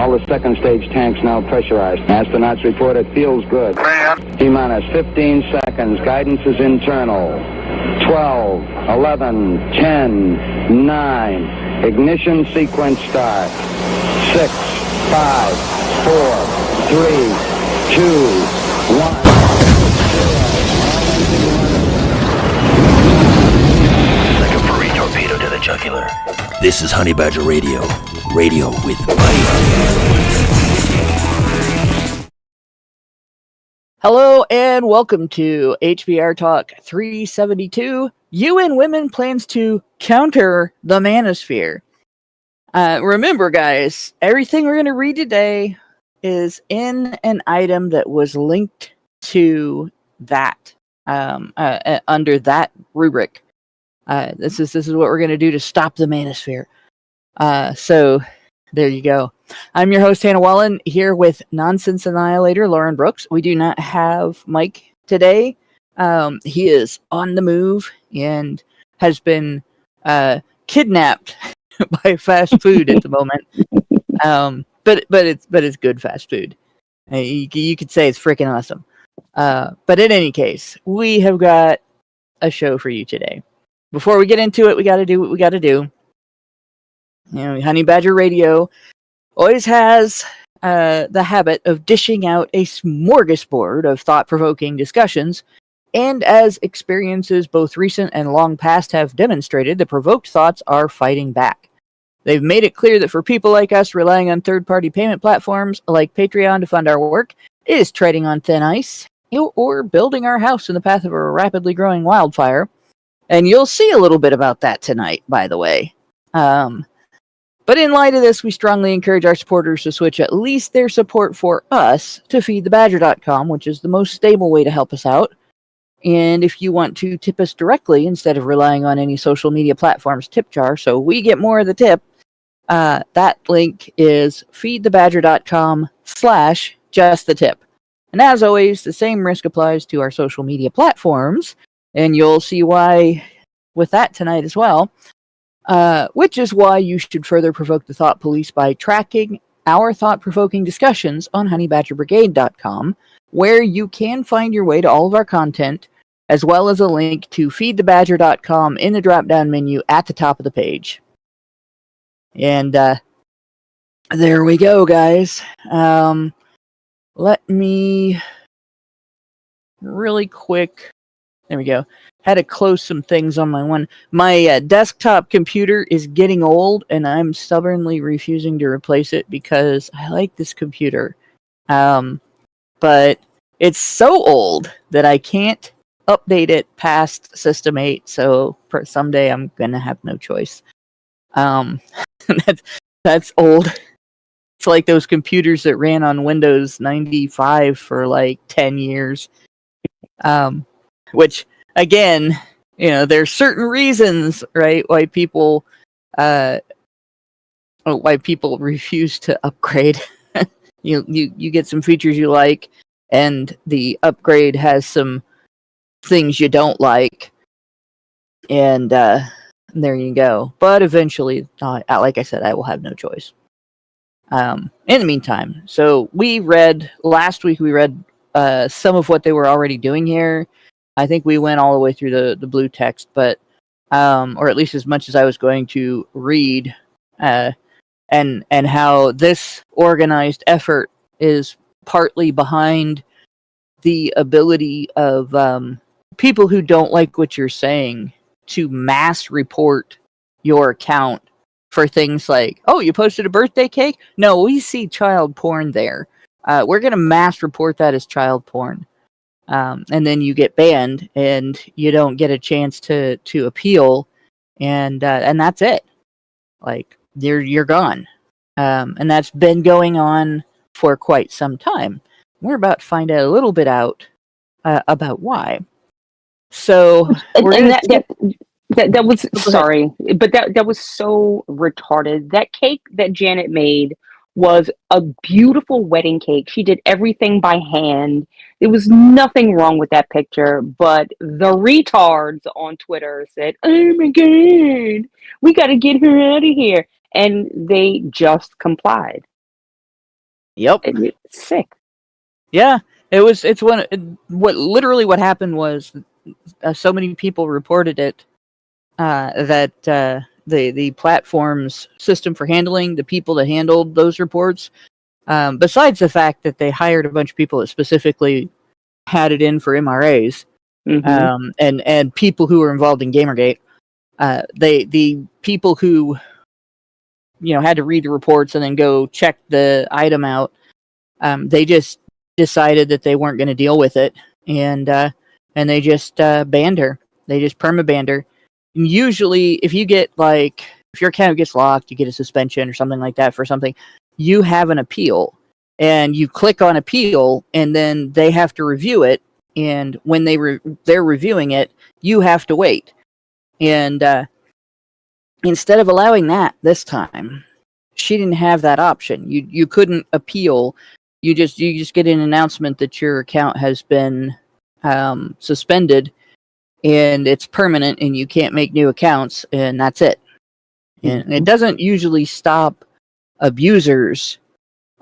All the second stage tanks now pressurized. Astronauts report it feels good. T-minus 15 seconds. Guidance is internal. 12, 11, 10, 9. Ignition sequence start. 6, 5, 4, 3, 2, 1. Like a furry torpedo to the jugular. This is Honey Badger Radio. Radio with bite. Hello and welcome to HBR Talk 372. UN Women plans to counter the manosphere. Remember, guys, everything we're going to read today is in an item that was linked to that, under that rubric. This is what we're going to do to stop the manosphere. So there you go. I'm your host, Hannah Wallen, here with Nonsense Annihilator Lauren Brooks. We do not have Mike today. He is on the move and has been kidnapped by fast food at the moment. But it's good fast food. You could say it's freaking awesome. But in any case, we have got a show for you today. Before we get into it, we got to do what we got to do. You know, Honey Badger Radio always has the habit of dishing out a smorgasbord of thought-provoking discussions, and as experiences both recent and long past have demonstrated, the provoked thoughts are fighting back. They've made it clear that for people like us relying on third-party payment platforms like Patreon to fund our work, it is treading on thin ice, or building our house in the path of a rapidly growing wildfire. And you'll see a little bit about that tonight, by the way. But in light of this, we strongly encourage our supporters to switch at least their support for us to feedthebadger.com, which is the most stable way to help us out. And if you want to tip us directly instead of relying on any social media platforms tip jar so we get more of the tip, that link is feedthebadger.com/justthetip. And as always, the same risk applies to our social media platforms. And you'll see why with that tonight as well. Which is why you should further provoke the thought police by tracking our thought-provoking discussions on honeybadgerbrigade.com, where you can find your way to all of our content, as well as a link to feedthebadger.com in the drop-down menu at the top of the page. And there we go, guys. Let me really quick... There we go. Had to close some things on my desktop computer is getting old, and I'm stubbornly refusing to replace it because I like this computer. But it's so old that I can't update it past System 8, so someday I'm gonna have no choice. That's old. It's like those computers that ran on Windows 95 for like 10 years. Which, again, you know, there's certain reasons, right, why people refuse to upgrade. you get some features you like, and the upgrade has some things you don't like, and there you go. But eventually, like I said, I will have no choice. In the meantime, so last week we read some of what they were already doing here. I think we went all the way through the blue text, but or at least as much as I was going to read, and how this organized effort is partly behind the ability of people who don't like what you're saying to mass report your account for things like, oh, you posted a birthday cake? No, we see child porn there. We're going to mass report that as child porn. And then you get banned, and you don't get a chance to appeal, and that's it. Like you're gone, and that's been going on for quite some time. We're about to find out a little bit about why. So that was sorry, but that was so retarded. That cake that Janet made was a beautiful wedding cake. She did everything by hand. There was nothing wrong with that picture, but the retards on Twitter said, oh my God, we got to get her out of here. And they just complied. Yep. It's sick. Yeah. What happened was so many people reported it that the platform's system for handling the people that handled those reports, besides the fact that they hired a bunch of people that specifically had it in for MRAs, and people who were involved in Gamergate, the people who had to read the reports and then go check the item out, they just decided that they weren't going to deal with it, and they just banned her. They just perma-banned her. And usually, if your account gets locked, you get a suspension or something like that for something, you have an appeal, and you click on appeal, and then they have to review it. And when they're reviewing it, you have to wait. And instead of allowing that this time, she didn't have that option. You couldn't appeal. You just get an announcement that your account has been suspended, and it's permanent, and you can't make new accounts, and that's it. And it doesn't usually stop abusers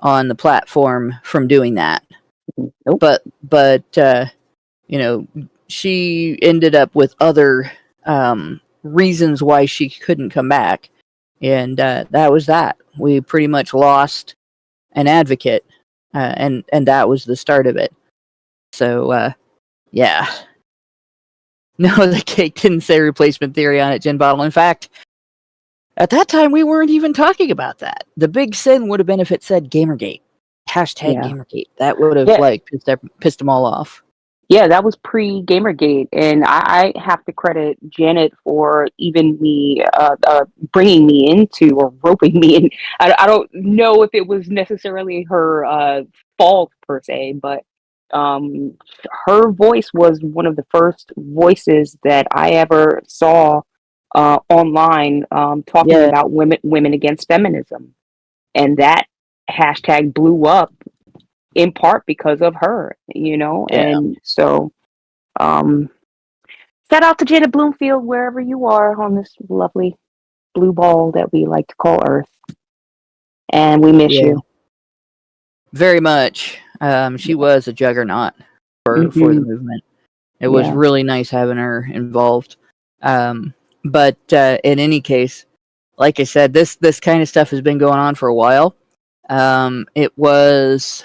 on the platform from doing that. Nope. But she ended up with other reasons why she couldn't come back, and that was that. We pretty much lost an advocate, and that was the start of it. So yeah. No, the cake didn't say replacement theory on it, Gin Bottle. In fact, at that time, we weren't even talking about that. The big sin would have been if it said Gamergate. Hashtag Gamergate. That would have pissed them all off. Yeah, that was pre-Gamergate, and I have to credit Janet for even me bringing me into or roping me in. I don't know if it was necessarily her fault per se, but her voice was one of the first voices that I ever saw online talking about women against feminism, and that hashtag blew up in part because of her, and so shout out to Janet Bloomfield wherever you are on this lovely blue ball that we like to call Earth, and we miss you very much. She was a juggernaut for the movement. It was really nice having her involved. But in any case, like I said, this kind of stuff has been going on for a while. It was,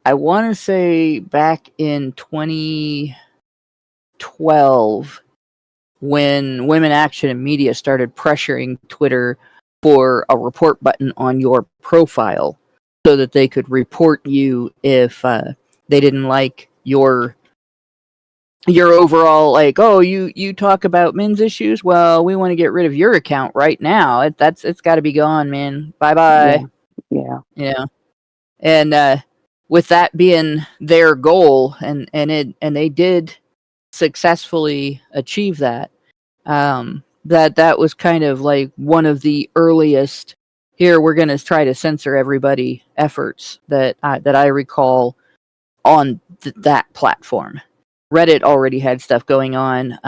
I want to say, back in 2012 when Women Action and Media started pressuring Twitter for a report button on your profile so that they could report you if they didn't like your overall, like, oh, you talk about men's issues, well, we want to get rid of your account right now. It's got to be gone, man. Bye. Yeah. And with that being their goal, and they did successfully achieve that, that was kind of like one of the earliest, here we're going to try to censor everybody efforts that I recall on that platform. Reddit already had stuff going on.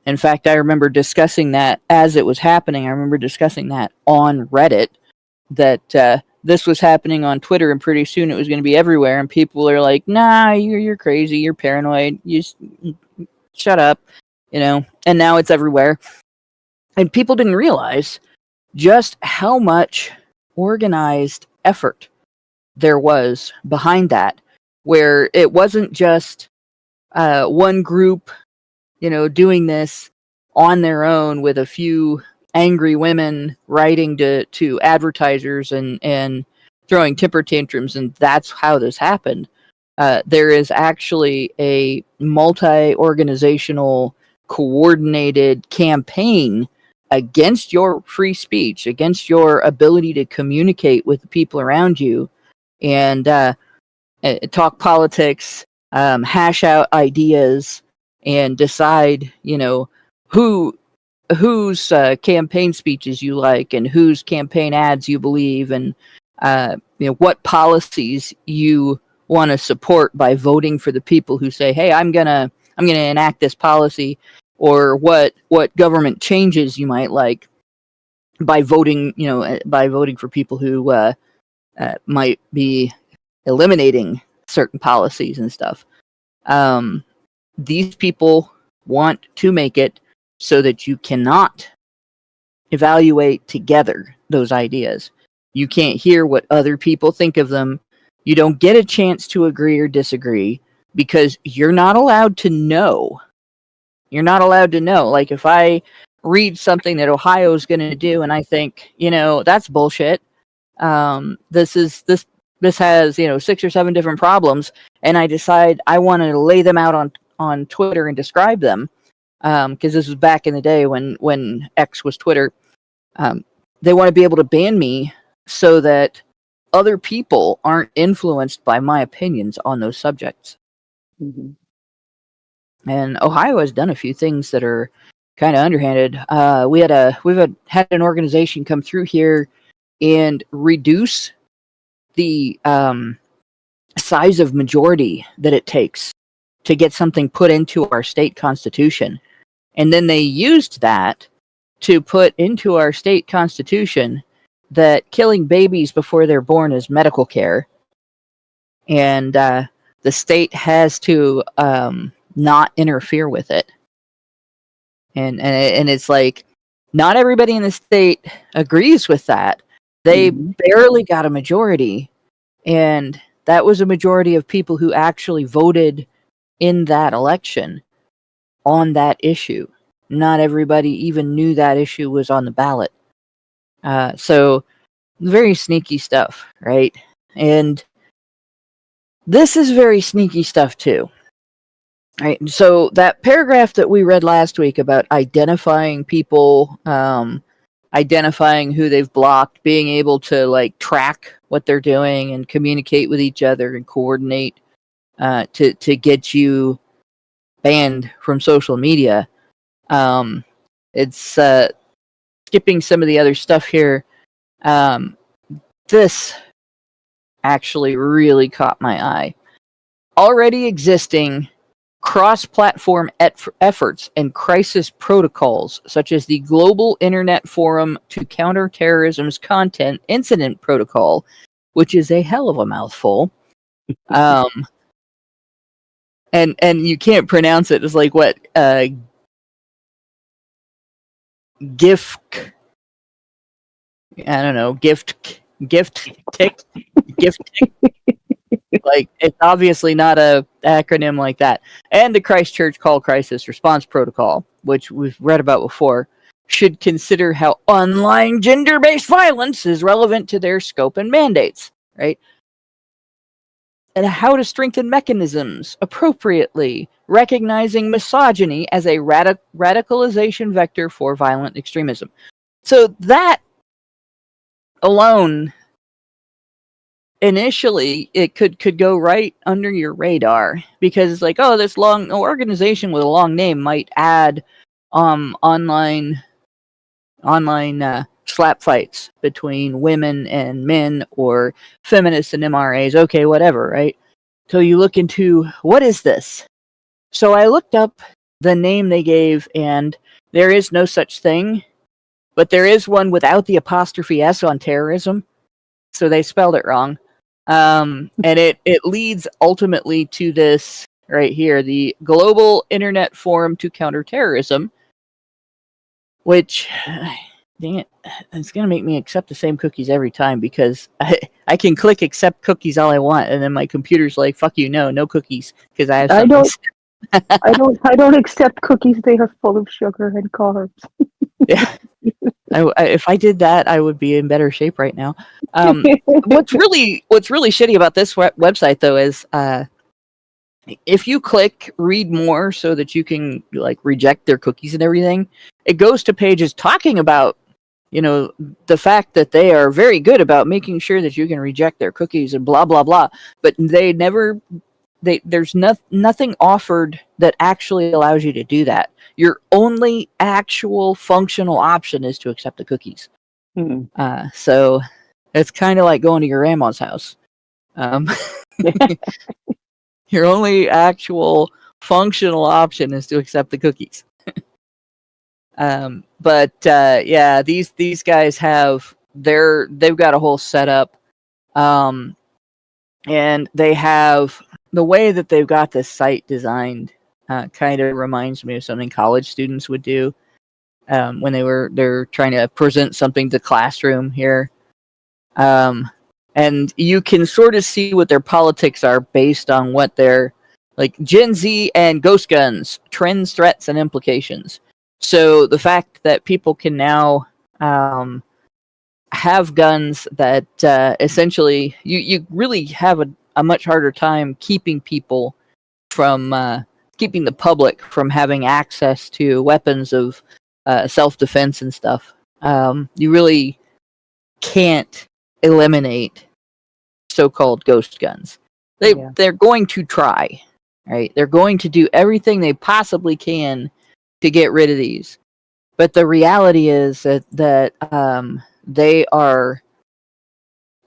In fact, I remember discussing that as it was happening. I remember discussing that on Reddit, that this was happening on Twitter, and pretty soon it was going to be everywhere. And people are like, "Nah, you're crazy. You're paranoid. You just shut up," And now it's everywhere. And people didn't realize just how much organized effort there was behind that, where it wasn't just one group, doing this on their own with a few angry women writing to advertisers and throwing temper tantrums, and that's how this happened. There is actually a multi-organizational, coordinated campaign against your free speech, against your ability to communicate with the people around you, and talk politics, hash out ideas, and decide, whose campaign speeches you like, and whose campaign ads you believe, and what policies you want to support by voting for the people who say, "Hey, I'm gonna enact this policy," or what government changes you might like by voting, for people who might be eliminating certain policies and stuff. These people want to make it so that you cannot evaluate together those ideas. You can't hear what other people think of them. You don't get a chance to agree or disagree because you're not allowed to know. You're not allowed to know. Like if I read something that Ohio's going to do and I think, that's bullshit. This has, 6 or 7 different problems, and I decide I want to lay them out on Twitter and describe them. Because this was back in the day when X was Twitter. They want to be able to ban me so that other people aren't influenced by my opinions on those subjects. Mm-hmm. And Ohio has done a few things that are kind of underhanded. We've had an organization come through here and reduce the size of majority that it takes to get something put into our state constitution. And then they used that to put into our state constitution that killing babies before they're born is medical care. And the state has to not interfere with it. And it's like, not everybody in the state agrees with that. They barely got a majority. And that was a majority of people who actually voted in that election on that issue. Not everybody even knew that issue was on the ballot. So very sneaky stuff, right? And this is very sneaky stuff too. Right. So that paragraph that we read last week about identifying people, identifying who they've blocked, being able to track what they're doing and communicate with each other and coordinate to get you banned from social media. It's skipping some of the other stuff here. This actually really caught my eye. Already existing cross-platform efforts and crisis protocols, such as the Global Internet Forum to Counter Terrorism's Content Incident Protocol, which is a hell of a mouthful. And you can't pronounce it. It's like what? Gift. I don't know. Gift tick. Like, it's obviously not a acronym like that. And the Christchurch Call Crisis Response Protocol, which we've read about before, should consider how online gender-based violence is relevant to their scope and mandates, right? And how to strengthen mechanisms appropriately, recognizing misogyny as a radicalization vector for violent extremism. So that alone, initially, it could go right under your radar, because it's like, oh, this long organization with a long name might add online slap fights between women and men, or feminists and MRAs, okay, whatever, right? So you look into, what is this? So I looked up the name they gave, and there is no such thing, but there is one without the apostrophe S on terrorism, so they spelled it wrong. And it leads ultimately to this right here, the Global Internet Forum to Counter Terrorism, which, dang it, it's going to make me accept the same cookies every time, because I can click accept cookies all I want, and then my computer's like, fuck you, no cookies, because I have something. I don't accept cookies. They are full of sugar and carbs. Yeah. If I did that, I would be in better shape right now. What's really shitty about this website, though, is if you click read more so that you can reject their cookies and everything, it goes to pages talking about the fact that they are very good about making sure that you can reject their cookies and blah blah blah. But there's nothing offered that actually allows you to do that. Your only actual functional option is to accept the cookies. So it's kind of like going to your grandma's house. Your only actual functional option is to accept the cookies. But yeah, these guys they've got a whole setup. And they have the way that they've got this site designed kind of reminds me of something college students would do when they're trying to present something to classroom here. And you can sort of see what their politics are based on what they're like. Gen Z and ghost guns, trends, threats, and implications. So the fact that people can now have guns that essentially you really have a much harder time keeping people from keeping the public from having access to weapons of self-defense and stuff. You really can't eliminate so-called ghost guns. They're going to try, right? They're going to do everything they possibly can to get rid of these. But the reality is that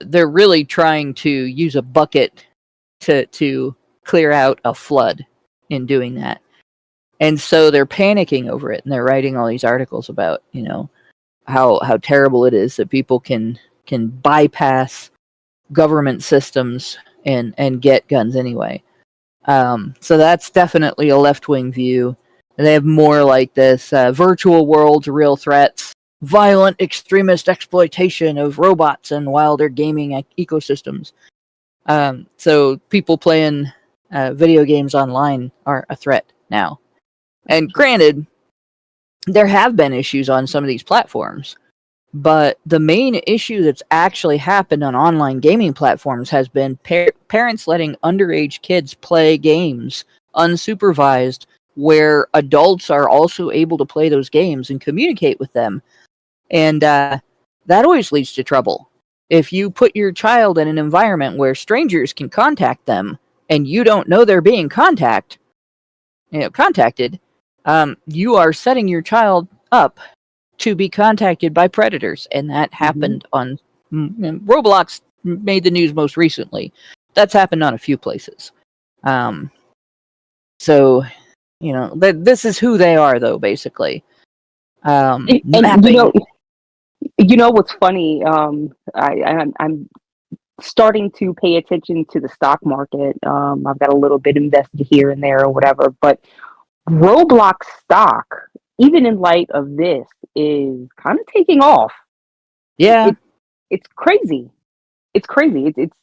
they're really trying to use a bucket to clear out a flood in doing that. And so they're panicking over it, and they're writing all these articles about, how terrible it is that people can bypass government systems and get guns anyway. So that's definitely a left-wing view. And they have more like this virtual worlds, real threats, violent extremist exploitation of robots and wilder gaming ecosystems. So people playing video games online are a threat now. And granted, there have been issues on some of these platforms, but the main issue that's actually happened on online gaming platforms has been parents letting underage kids play games unsupervised, where adults are also able to play those games and communicate with them. And that always leads to trouble. If you put your child in an environment where strangers can contact them and you don't know they're being contacted, you are setting your child up to be contacted by predators. And that happened on Roblox, made the news most recently. That's happened on a few places. So, this is who they are, though, basically. And what's funny? I'm starting to pay attention to the stock market. I've got a little bit invested here and there or whatever, but Roblox stock, even in light of this, is kind of taking off. Yeah, it's crazy. It's crazy. It's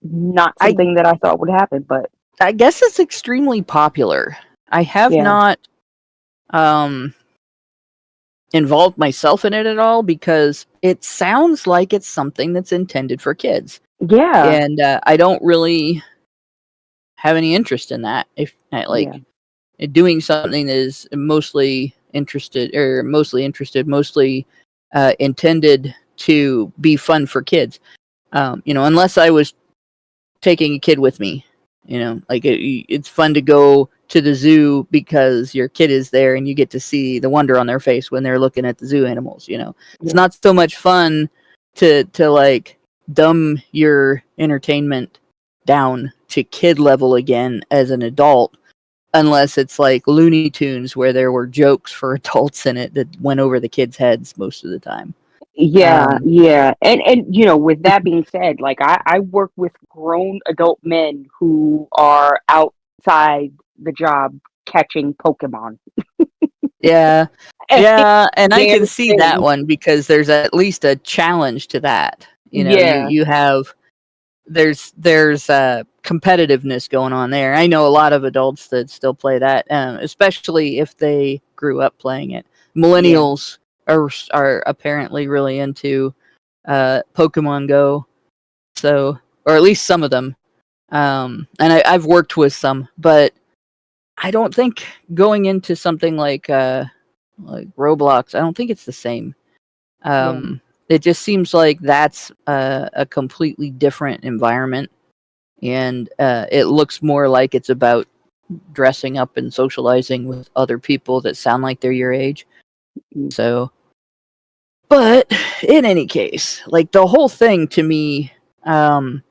not something that I thought would happen, but I guess it's extremely popular. I have not involved myself in it at all because it sounds like it's something that's intended for kids. Yeah. And I don't really have any interest in that. If doing something that is mostly intended to be fun for kids. Unless I was taking a kid with me, it's fun to go to the zoo because your kid is there and you get to see the wonder on their face when they're looking at the zoo animals. It's not so much fun to like dumb your entertainment down to kid level again as an adult, unless it's like Looney Tunes where there were jokes for adults in it that went over the kids' heads most of the time. Yeah. And with that being said, like I work with grown adult men who are outside the job catching Pokemon. Yeah, and I can see that one because there's at least a challenge to that. You have there's competitiveness going on there. I know a lot of adults that still play that, especially if they grew up playing it. Millennials are apparently really into Pokemon Go, so, or at least some of them. And I've worked with some, but I don't think going into something like Roblox, I don't think it's the same. It just seems like that's a completely different environment, and it looks more like it's about dressing up and socializing with other people that sound like they're your age. So, but in any case, like the whole thing to me, a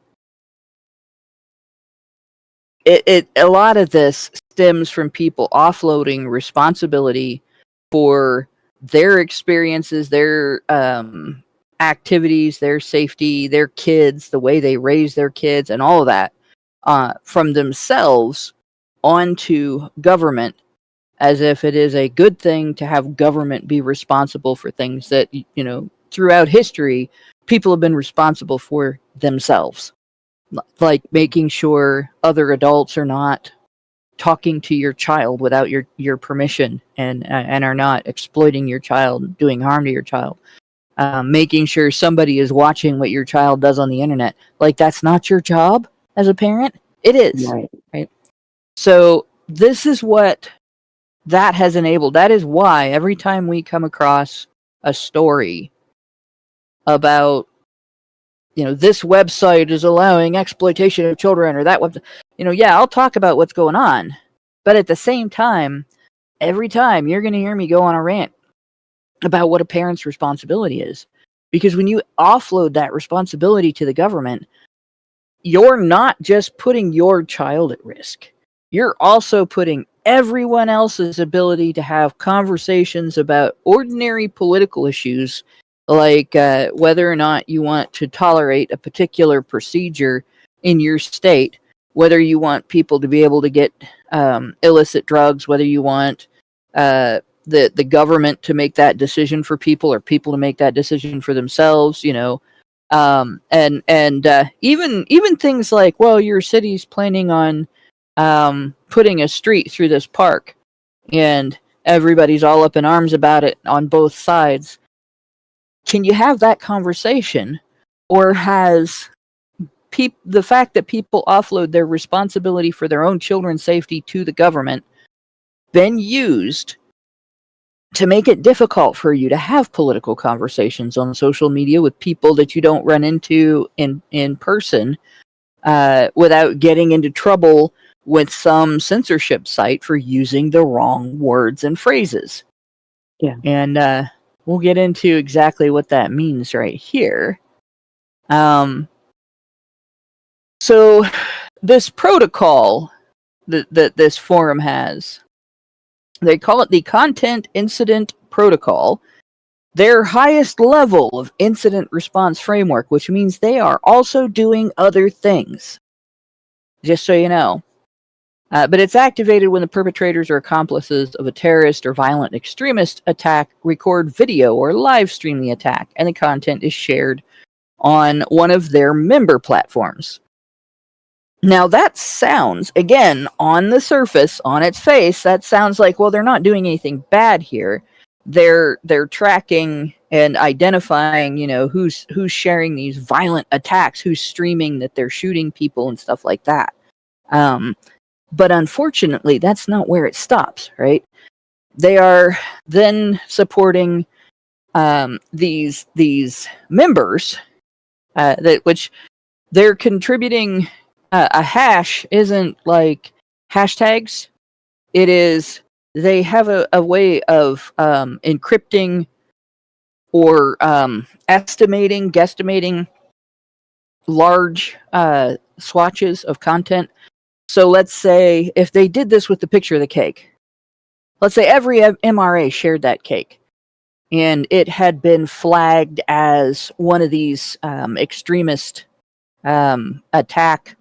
lot of this stems from people offloading responsibility for their experiences, their activities, their safety, their kids, the way they raise their kids, and all of that from themselves onto government, as if it is a good thing to have government be responsible for things that, throughout history, people have been responsible for themselves. Like making sure other adults are not talking to your child without your permission and are not exploiting your child, doing harm to your child. Making sure somebody is watching what your child does on the internet. Like, that's not your job as a parent. It is. Right? So this is what that has enabled. That is why every time we come across a story about, this website is allowing exploitation of children, or that website, I'll talk about what's going on. But at the same time, every time you're going to hear me go on a rant about what a parent's responsibility is. Because when you offload that responsibility to the government, you're not just putting your child at risk. You're also putting everyone else's ability to have conversations about ordinary political issues, like whether or not you want to tolerate a particular procedure in your state, whether you want people to be able to get illicit drugs, whether you want the government to make that decision for people, or people to make that decision for themselves, and even things like, well, your city's planning on putting a street through this park, and everybody's all up in arms about it on both sides. Can you have that conversation, or has the fact that people offload their responsibility for their own children's safety to the government been used to make it difficult for you to have political conversations on social media with people that you don't run into in person, without getting into trouble with some censorship site for using the wrong words and phrases? Yeah. And we'll get into exactly what that means right here. So this protocol that this forum has, they call it the Content Incident Protocol, their highest level of incident response framework, which means they are also doing other things, just so you know. But it's activated when the perpetrators or accomplices of a terrorist or violent extremist attack record video or live stream the attack, and the content is shared on one of their member platforms. Now that sounds, again, on the surface, on its face, that sounds like, well, they're not doing anything bad here. They're tracking and identifying, who's sharing these violent attacks, who's streaming that they're shooting people and stuff like that. But unfortunately, that's not where it stops, right? They are then supporting these members, which they're contributing. A hash isn't like hashtags. It is, they have a way of encrypting or guesstimating large swatches of content. So let's say if they did this with the picture of the cake, let's say every MRA shared that cake, and it had been flagged as one of these extremist attack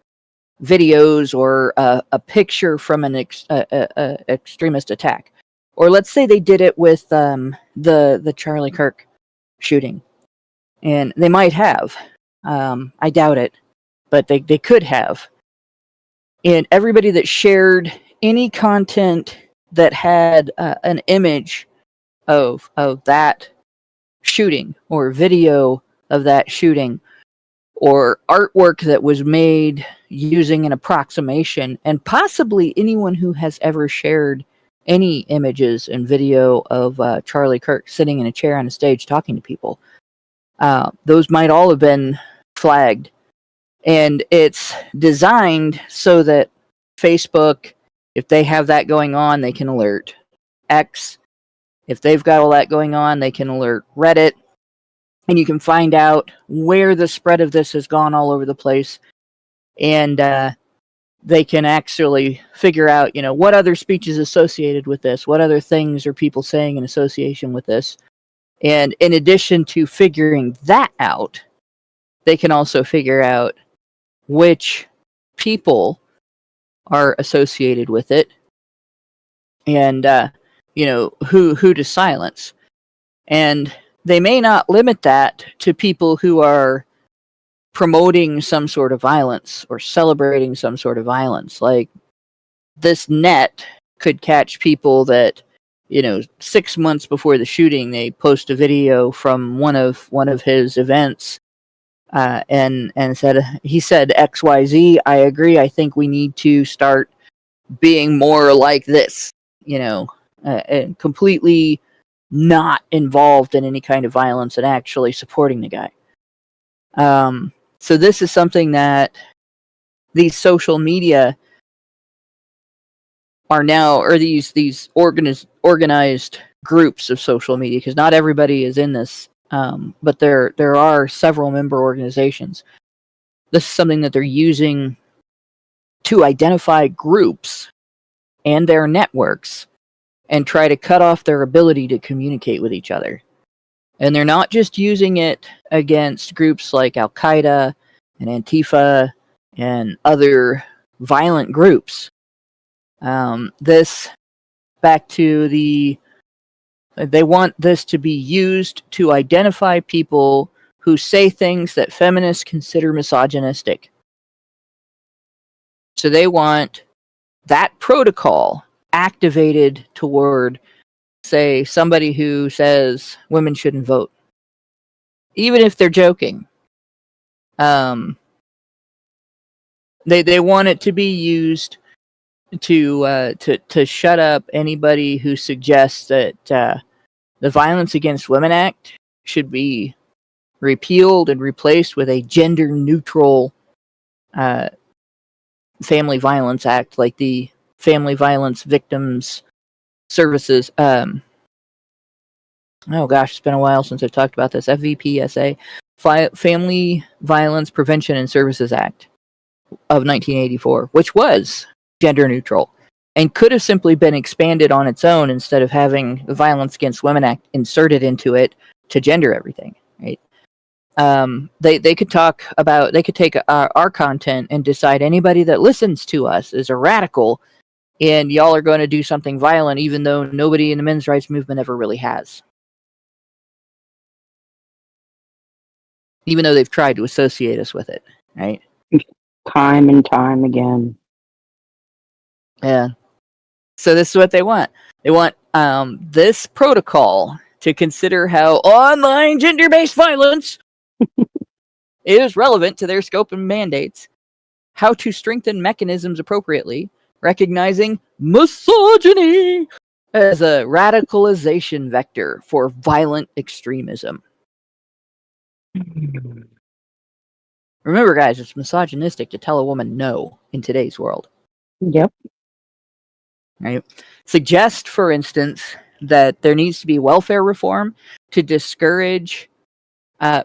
videos, or a picture from an extremist attack. Or let's say they did it with the Charlie Kirk shooting, and they might have. I doubt it, but they could have. And everybody that shared any content that had an image of that shooting, or video of that shooting, or artwork that was made using an approximation, and possibly anyone who has ever shared any images and video of Charlie Kirk sitting in a chair on a stage talking to people, those might all have been flagged. And it's designed so that Facebook, if they have that going on, they can alert. X, if they've got all that going on, they can alert Reddit. And you can find out where the spread of this has gone all over the place. And they can actually figure out, what other speech is associated with this? What other things are people saying in association with this? And in addition to figuring that out, they can also figure out which people are associated with it, and who to silence. And they may not limit that to people who are promoting some sort of violence or celebrating some sort of violence. Like, this net could catch people that, 6 months before the shooting, they post a video from one of his events, and he said XYZ. I agree. I think we need to start being more like this. And completely not involved in any kind of violence and actually supporting the guy. So this is something that these social media are now, or these organized groups of social media, because not everybody is in this, but there are several member organizations. This is something that they're using to identify groups and their networks and try to cut off their ability to communicate with each other. And they're not just using it against groups like Al-Qaeda and Antifa and other violent groups. They want this to be used to identify people who say things that feminists consider misogynistic. So they want that protocol activated toward, say, somebody who says women shouldn't vote, even if they're joking. They want it to be used to shut up anybody who suggests that the Violence Against Women Act should be repealed and replaced with a gender-neutral family violence act, like the Family Violence Victims Services. Oh gosh, it's been a while since I've talked about this. FVPSA, Family Violence Prevention and Services Act of 1984, which was gender neutral and could have simply been expanded on its own instead of having the Violence Against Women Act inserted into it to gender everything, right? They could take our content and decide anybody that listens to us is a radical, and y'all are going to do something violent, even though nobody in the men's rights movement ever really has. Even though they've tried to associate us with it, right? Time and time again. Yeah. So this is what they want. They want this protocol to consider how online gender-based violence is relevant to their scope and mandates, how to strengthen mechanisms appropriately, recognizing misogyny as a radicalization vector for violent extremism. Remember, guys, it's misogynistic to tell a woman no in today's world. Yep. Right? Suggest, for instance, that there needs to be welfare reform to discourage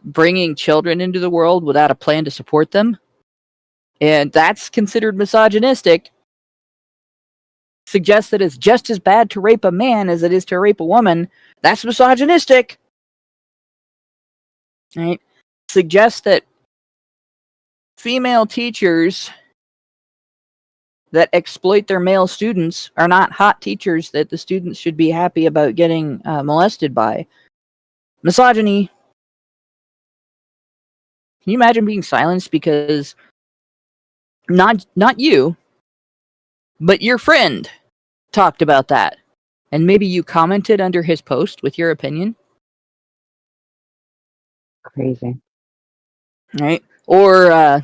bringing children into the world without a plan to support them. And that's considered misogynistic. Suggest that it's just as bad to rape a man as it is to rape a woman. That's misogynistic. Right? Suggest that female teachers that exploit their male students are not hot teachers that the students should be happy about getting molested by. Misogyny. Can you imagine being silenced because not you, but your friend talked about that, and maybe you commented under his post with your opinion? Crazy. Right? Or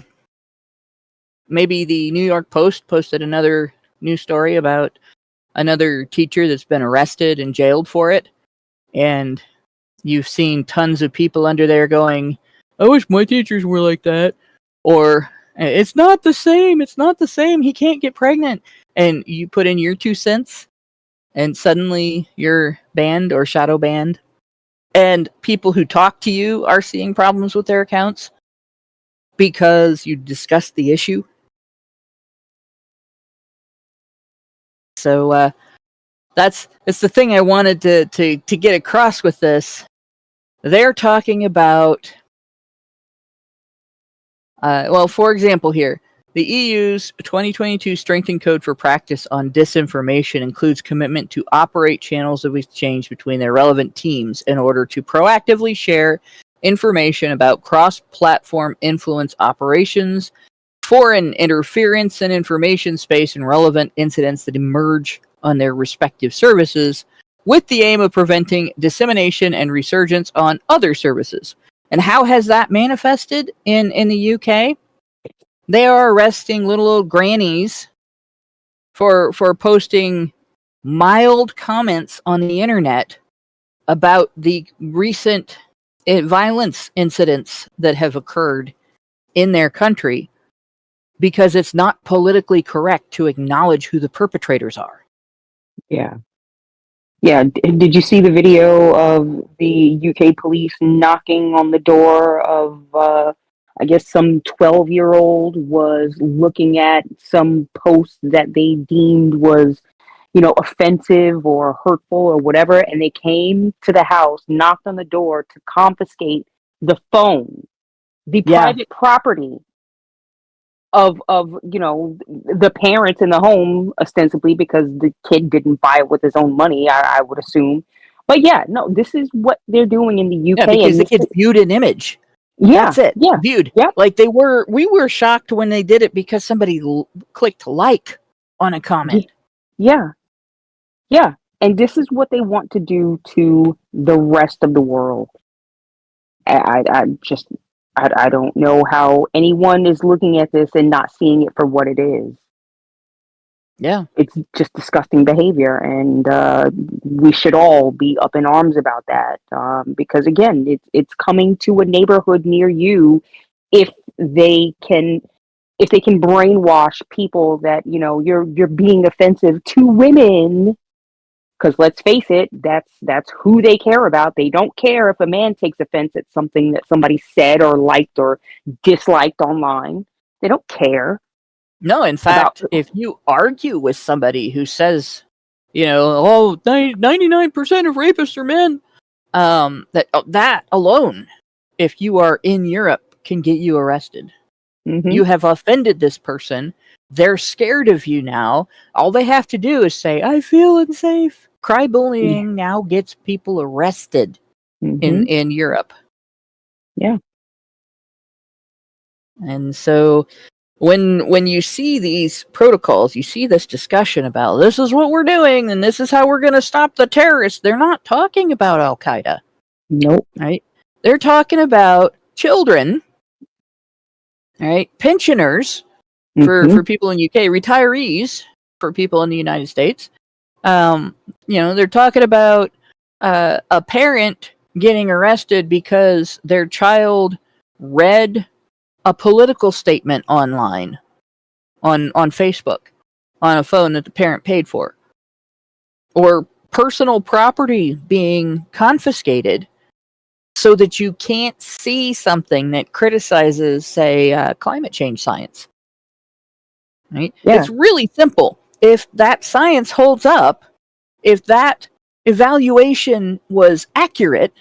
maybe the New York Post posted another news story about another teacher that's been arrested and jailed for it, and you've seen tons of people under there going, I wish my teachers were like that. Or, it's not the same, he can't get pregnant. And you put in your 2 cents, and suddenly you're banned or shadow banned. And people who talk to you are seeing problems with their accounts because you discussed the issue. So it's the thing I wanted to get across with this, they're talking about, for example here, the EU's 2022 Strengthened Code for Practice on Disinformation includes commitment to operate channels of exchange between their relevant teams in order to proactively share information about cross-platform influence operations, foreign interference in information space, and relevant incidents that emerge on their respective services, with the aim of preventing dissemination and resurgence on other services. And how has that manifested in the UK? They are arresting little old grannies for posting mild comments on the internet about the recent violence incidents that have occurred in their country, because it's not politically correct to acknowledge who the perpetrators are. Yeah. Yeah. Did you see the video of the UK police knocking on the door of, I guess some 12-year-old was looking at some post that they deemed was, offensive or hurtful or whatever, and they came to the house, knocked on the door to confiscate the phone, the private property of the parents in the home, ostensibly because the kid didn't buy it with his own money, I would assume. But yeah, no, this is what they're doing in the UK. Yeah, because the kids viewed an image. Yeah, that's it. Yeah, viewed. Yeah, like we were shocked when they did it because somebody clicked like on a comment. Yeah, and this is what they want to do to the rest of the world. I don't know how anyone is looking at this and not seeing it for what it is. Yeah. It's just disgusting behavior, and we should all be up in arms about that, because again, it's coming to a neighborhood near you if they can brainwash people that you're being offensive to women. Because let's face it, that's who they care about. They don't care if a man takes offense at something that somebody said or liked or disliked online. They don't care. No, in fact, if you argue with somebody who says, 99% of rapists are men, that alone, if you are in Europe, can get you arrested. Mm-hmm. You have offended this person. They're scared of you now. All they have to do is say, I feel unsafe. Cry bullying now gets people arrested in Europe. Yeah. And so when you see these protocols, you see this discussion about this is what we're doing and this is how we're going to stop the terrorists. They're not talking about Al-Qaeda. Nope. Right? They're talking about children, right? Pensioners for people in UK, retirees for people in the United States. They're talking about a parent getting arrested because their child read a political statement online on Facebook on a phone that the parent paid for, or personal property being confiscated so that you can't see something that criticizes, say, climate change science. Right? Yeah. It's really simple. If that science holds up, if that evaluation was accurate,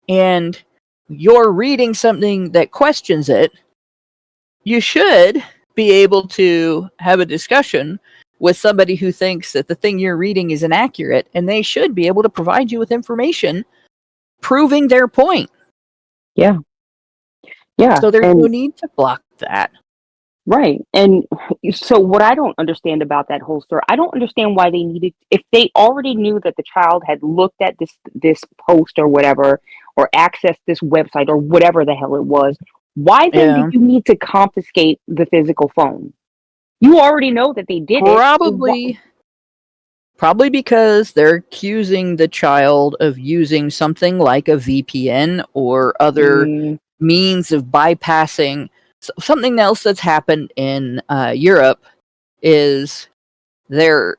and you're reading something that questions it, you should be able to have a discussion with somebody who thinks that the thing you're reading is inaccurate, and they should be able to provide you with information proving their point. Yeah. Yeah. So there's no need to block that. Right. And so what I don't understand about that whole story, I don't understand why they needed, if they already knew that the child had looked at this post or whatever, or accessed this website or whatever the hell it was, why then did you need to confiscate the physical phone? You already know that they did it. Probably because they're accusing the child of using something like a VPN or other means of bypassing. Something else that's happened in Europe is their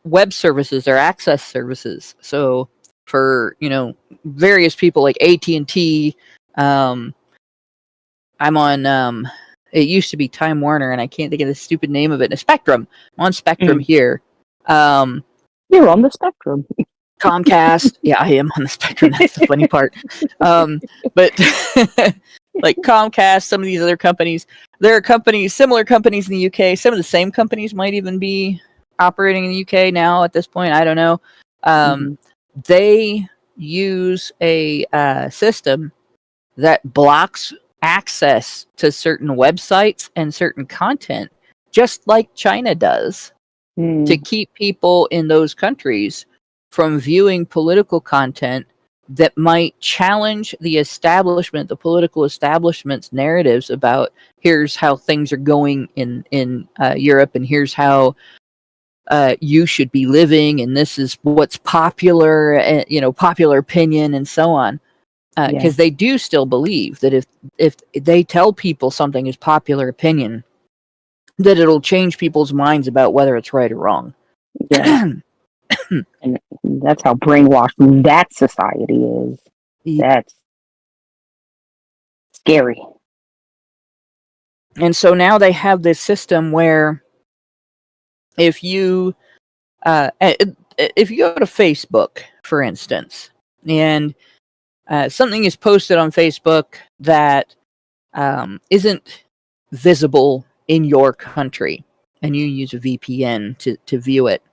web services, their access services. So for various people like AT&T, I'm on it used to be Time Warner, and I can't think of the stupid name of it. Spectrum. I'm on Spectrum here. You're on the Spectrum. Comcast. Yeah, I am on the spectrum. That's the funny part. But like Comcast, some of these other companies, there are companies, similar companies in the UK. Some of the same companies might even be operating in the UK now at this point. I don't know. They use a system that blocks access to certain websites and certain content, just like China does, to keep people in those countries from viewing political content that might challenge the political establishment's narratives about here's how things are going in Europe, and here's how you should be living, and this is what's popular, popular opinion, and so on. Because they do still believe that if they tell people something is popular opinion, that it'll change people's minds about whether it's right or wrong. Yeah. And that's how brainwashed that society is. That's scary. And so now they have this system where if you go to Facebook, for instance, and something is posted on Facebook that isn't visible in your country, and you use a VPN to view it,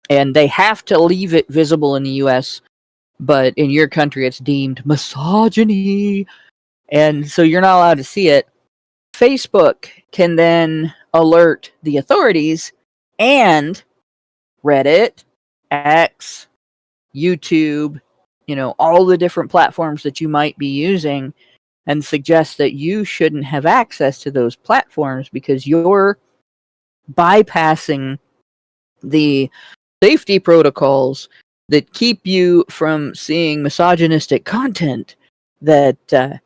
and they have to leave it visible in the US, but in your country it's deemed misogyny, and so you're not allowed to see it. Facebook can then alert the authorities, and Reddit, X, YouTube, all the different platforms that you might be using, and suggest that you shouldn't have access to those platforms because you're bypassing the safety protocols that keep you from seeing misogynistic content that,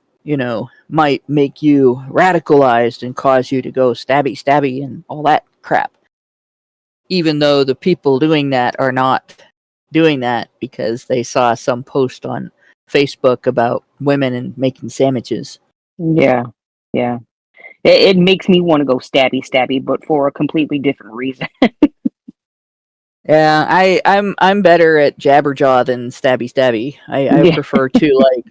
might make you radicalized and cause you to go stabby and all that crap. Even though the people doing that are not doing that because they saw some post on Facebook about women and making sandwiches. Yeah. It makes me want to go stabby, but for a completely different reason. Yeah, I'm better at jabberjaw than stabby. I prefer to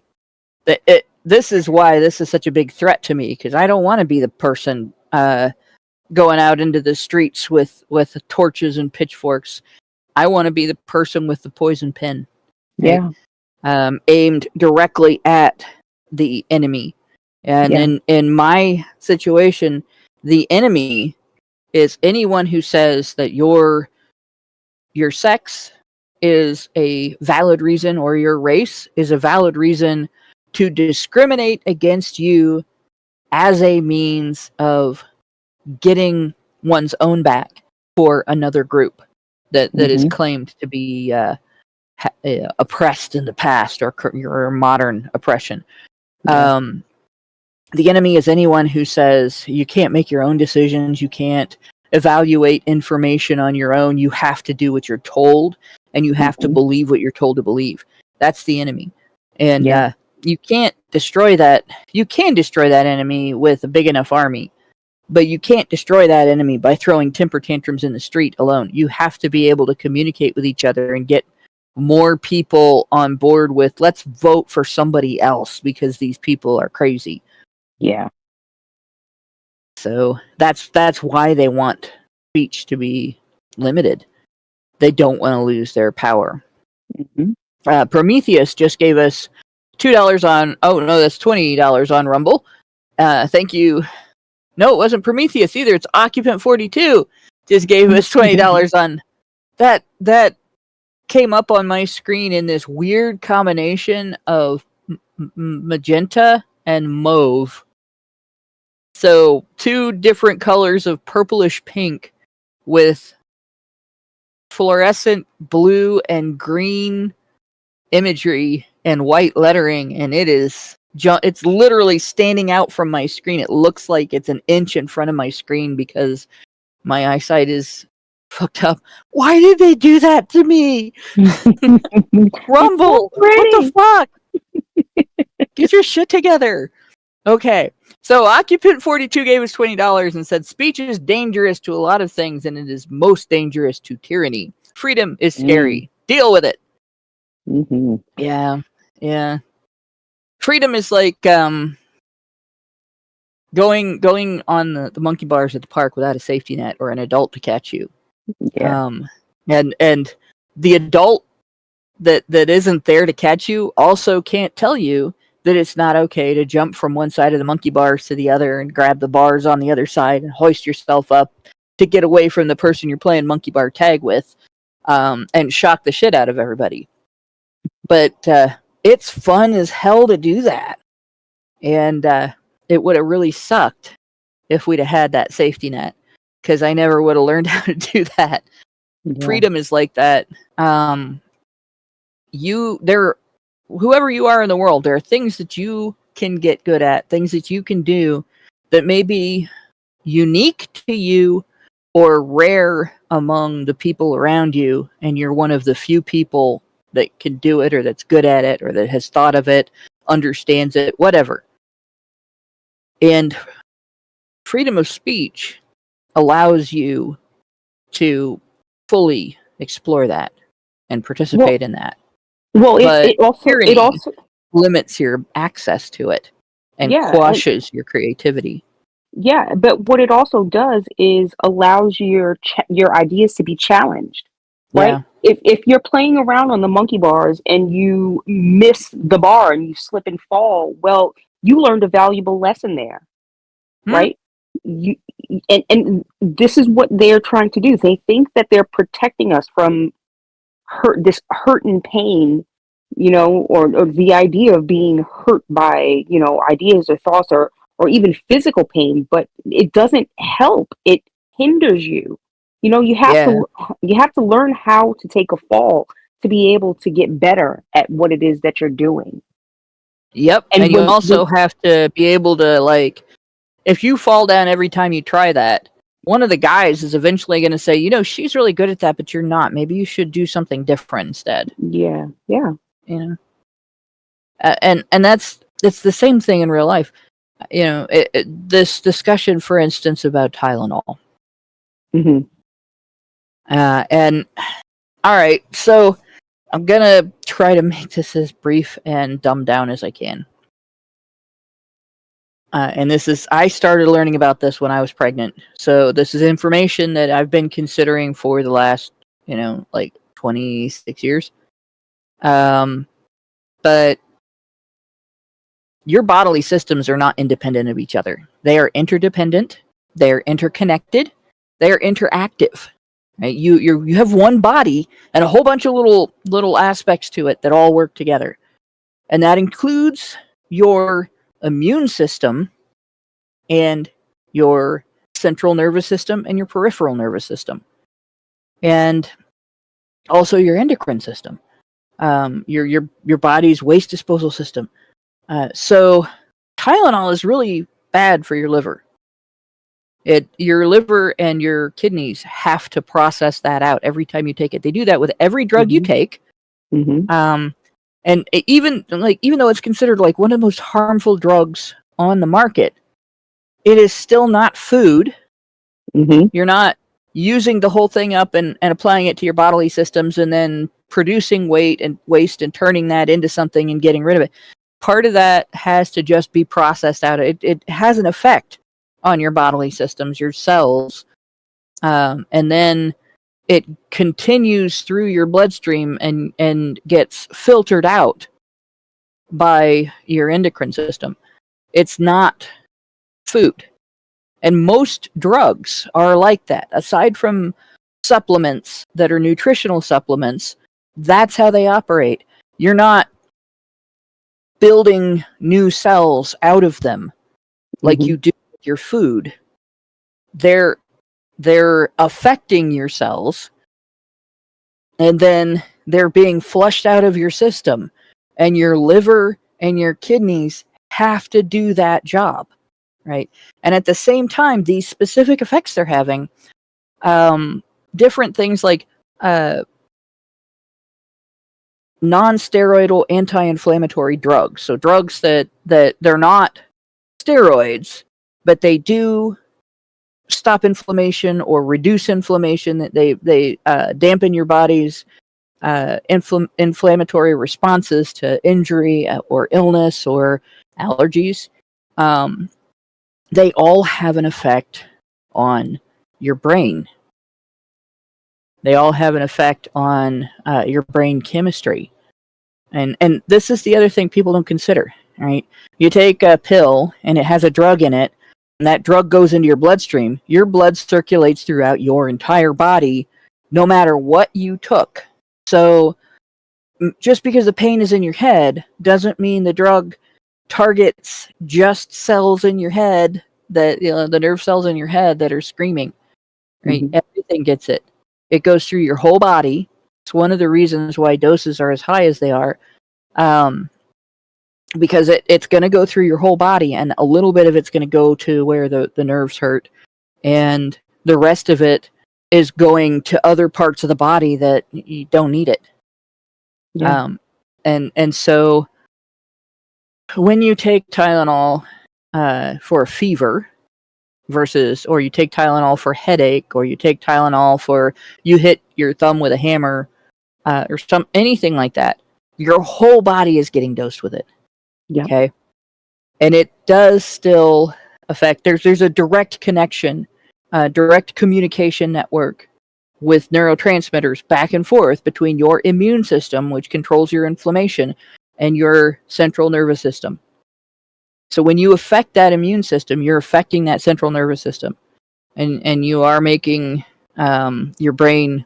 this is why this is such a big threat to me, because I don't want to be the person going out into the streets with torches and pitchforks. I want to be the person with the poison pen. Yeah. Aimed directly at the enemy. And in my situation, the enemy is anyone who says that your sex is a valid reason, or your race is a valid reason to discriminate against you as a means of getting one's own back for another group that is claimed to be oppressed in the past, or modern oppression. The enemy is anyone who says you can't make your own decisions, you can't evaluate information on your own, you have to do what you're told, and you have to believe what you're told to believe. That's the enemy. And you can't destroy that. You can destroy that enemy with a big enough army, but you can't destroy that enemy by throwing temper tantrums in the street alone. You have to be able to communicate with each other and get more people on board with, let's vote for somebody else because these people are crazy. Yeah. So that's why they want speech to be limited. They don't want to lose their power. Prometheus just gave us $2 on. Oh no, that's $20 on Rumble. Thank you. No, it wasn't Prometheus either. It's Occupant 42. Just gave us $20 on that. That came up on my screen in this weird combination of magenta and mauve. So 2 different colors of purplish pink with fluorescent blue and green imagery and white lettering, and it's literally standing out from my screen. It looks like it's an inch in front of my screen because my eyesight is fucked up. Why did they do that to me? Rumble, what the fuck? Get your shit together. Okay, so Occupant 42 gave us $20 and said, speech is dangerous to a lot of things, and it is most dangerous to tyranny. Freedom is scary. deal with it. Mm-hmm. Yeah. Freedom is like going on the monkey bars at the park without a safety net or an adult to catch you. Yeah. And the adult that isn't there to catch you also can't tell you that it's not okay to jump from one side of the monkey bars to the other and grab the bars on the other side and hoist yourself up to get away from the person you're playing monkey bar tag with, and shock the shit out of everybody. But it's fun as hell to do that. And it would have really sucked if we'd have had that safety net, because I never would have learned how to do that. Yeah. Freedom is like that. Whoever you are in the world, there are things that you can get good at, things that you can do that may be unique to you or rare among the people around you, and you're one of the few people that can do it or that's good at it or that has thought of it, understands it, whatever. And freedom of speech allows you to fully explore that and participate in that. Well, But it also limits your access to it and quashes your creativity. Yeah, but what it also does is allows your ideas to be challenged, right? Yeah. If you're playing around on the monkey bars and you miss the bar and you slip and fall, well, you learned a valuable lesson there, right? You and this is what they're trying to do. They think that they're protecting us from hurt and pain, or the idea of being hurt by, ideas or thoughts or even physical pain, but it doesn't help. It hinders you. You have to learn how to take a fall to be able to get better at what it is that you're doing. Yep. And you also have to be able to, like, if you fall down every time you try that, one of the guys is eventually going to say, she's really good at that, but you're not. Maybe you should do something different instead. Yeah. And that's the same thing in real life. This discussion, for instance, about Tylenol. Mm-hmm. And all right, so I'm gonna try to make this as brief and dumbed down as I can. And I started learning about this when I was pregnant. So this is information that I've been considering for the last, 26 years. But your bodily systems are not independent of each other. They are interdependent. They are interconnected. They are interactive. Right? You have one body and a whole bunch of little aspects to it that all work together, and that includes your immune system and your central nervous system and your peripheral nervous system, and also your endocrine system, your body's waste disposal system. So Tylenol is really bad for your liver. Your liver and your kidneys have to process that out every time you take it. They do that with every drug you take. Mm-hmm. And even though it's considered like one of the most harmful drugs on the market, it is still not food. Mm-hmm. You're not using the whole thing up and applying it to your bodily systems and then producing weight and waste and turning that into something and getting rid of it. Part of that has to just be processed out. It has an effect on your bodily systems, your cells, and then it continues through your bloodstream and gets filtered out by your endocrine system. It's not food. And most drugs are like that. Aside from supplements that are nutritional supplements, that's how they operate. You're not building new cells out of them like you do with your food. They're affecting your cells, and then they're being flushed out of your system, and your liver and your kidneys have to do that job, right? And at the same time, these specific effects they're having, different things like non-steroidal anti-inflammatory drugs. So drugs that they're not steroids, but they do stop inflammation or reduce inflammation. That they dampen your body's inflammatory responses to injury or illness or allergies. They all have an effect on your brain. They all have an effect on your brain chemistry. And this is the other thing people don't consider, right? You take a pill and it has a drug in it, and that drug goes into your bloodstream. Your blood circulates throughout your entire body, no matter what you took. So just because the pain is in your head doesn't mean the drug targets just cells in your head, that the nerve cells in your head that are screaming, right? Mm-hmm. Everything gets it. It goes through your whole body. It's one of the reasons why doses are as high as they are, because it's going to go through your whole body, and a little bit of it's going to go to where the nerves hurt, and the rest of it is going to other parts of the body that you don't need it. Yeah. And so when you take Tylenol for a fever or you take Tylenol for headache, or you take Tylenol for you hit your thumb with a hammer, or anything like that, your whole body is getting dosed with it. Yeah. Okay. And it does still affect. There's a direct connection, direct communication network with neurotransmitters back and forth between your immune system, which controls your inflammation, and your central nervous system. So when you affect that immune system, you're affecting that central nervous system, and you are making your brain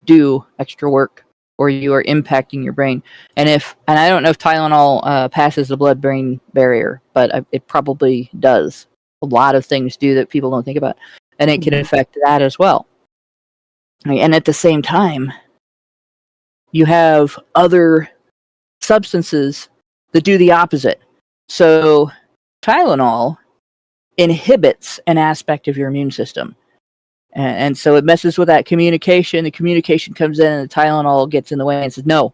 do extra work, or you are impacting your brain. And I don't know if Tylenol passes the blood-brain barrier, but it probably does. A lot of things do that people don't think about, and it can affect that as well. And at the same time, you have other substances that do the opposite. So Tylenol inhibits an aspect of your immune system. And so it messes with that communication. The communication comes in, and the Tylenol gets in the way and says, no,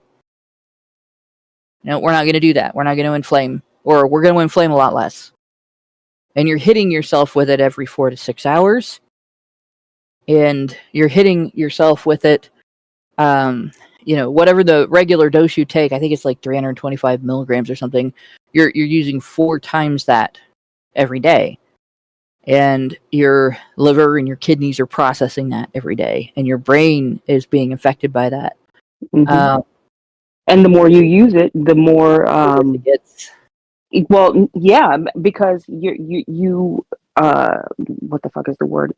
we're not going to do that. We're not going to inflame, or we're going to inflame a lot less. And you're hitting yourself with it every 4 to 6 hours. And you're hitting yourself with it, whatever the regular dose you take, I think it's like 325 milligrams or something, you're using 4 times that every day. And your liver and your kidneys are processing that every day, and your brain is being affected by that. Mm-hmm. And the more you use it, the more it gets. Well, yeah, because you what the fuck is the word?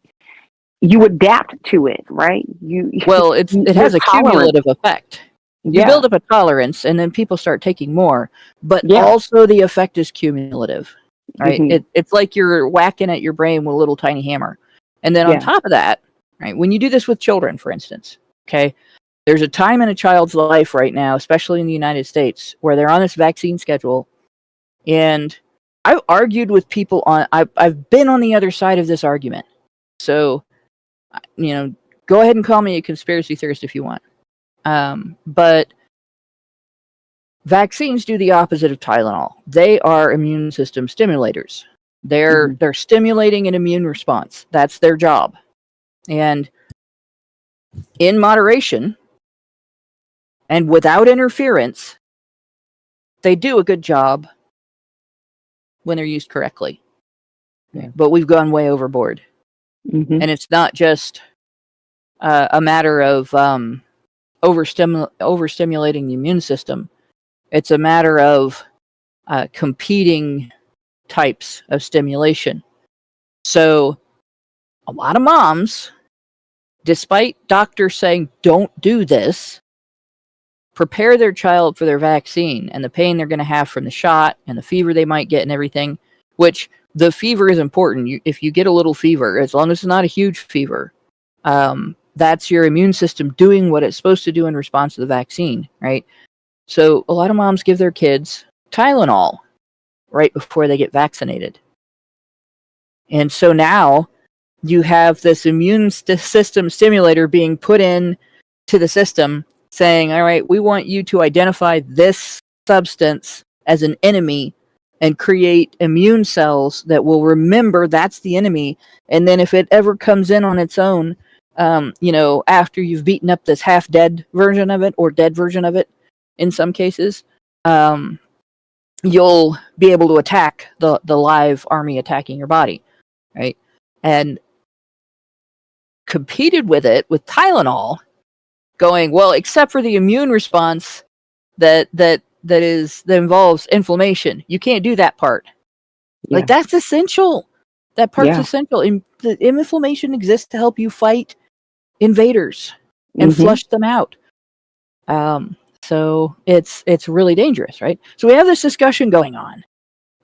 You adapt to it, right? It has a cumulative effect. You build up a tolerance, and then people start taking more. But also the effect is cumulative. Right, mm-hmm. It's like you're whacking at your brain with a little tiny hammer, and then on top of that, right, when you do this with children, for instance, okay, there's a time in a child's life right now, especially in the United States, where they're on this vaccine schedule, and I've argued with people I've been on the other side of this argument, so go ahead and call me a conspiracy theorist if you want, but vaccines do the opposite of Tylenol. They are immune system stimulators. They're stimulating an immune response. That's their job. And in moderation and without interference, they do a good job when they're used correctly. Yeah. But we've gone way overboard. Mm-hmm. And it's not just a matter of overstimulating the immune system. It's a matter of competing types of stimulation. So a lot of moms, despite doctors saying don't do this, prepare their child for their vaccine and the pain they're going to have from the shot and the fever they might get and everything, which the fever is important. If you get a little fever, as long as it's not a huge fever, that's your immune system doing what it's supposed to do in response to the vaccine, right? So a lot of moms give their kids Tylenol right before they get vaccinated. And so now you have this immune system stimulator being put in to the system saying, all right, we want you to identify this substance as an enemy and create immune cells that will remember that's the enemy. And then if it ever comes in on its own, after you've beaten up this half dead version of it or dead version of it, in some cases, you'll be able to attack the live army attacking your body, right? And competed with it with Tylenol, going, well, except for the immune response that involves inflammation, you can't do that part. Yeah. Like, that's essential. That part's essential. The inflammation exists to help you fight invaders and flush them out. So it's really dangerous, right? So we have this discussion going on,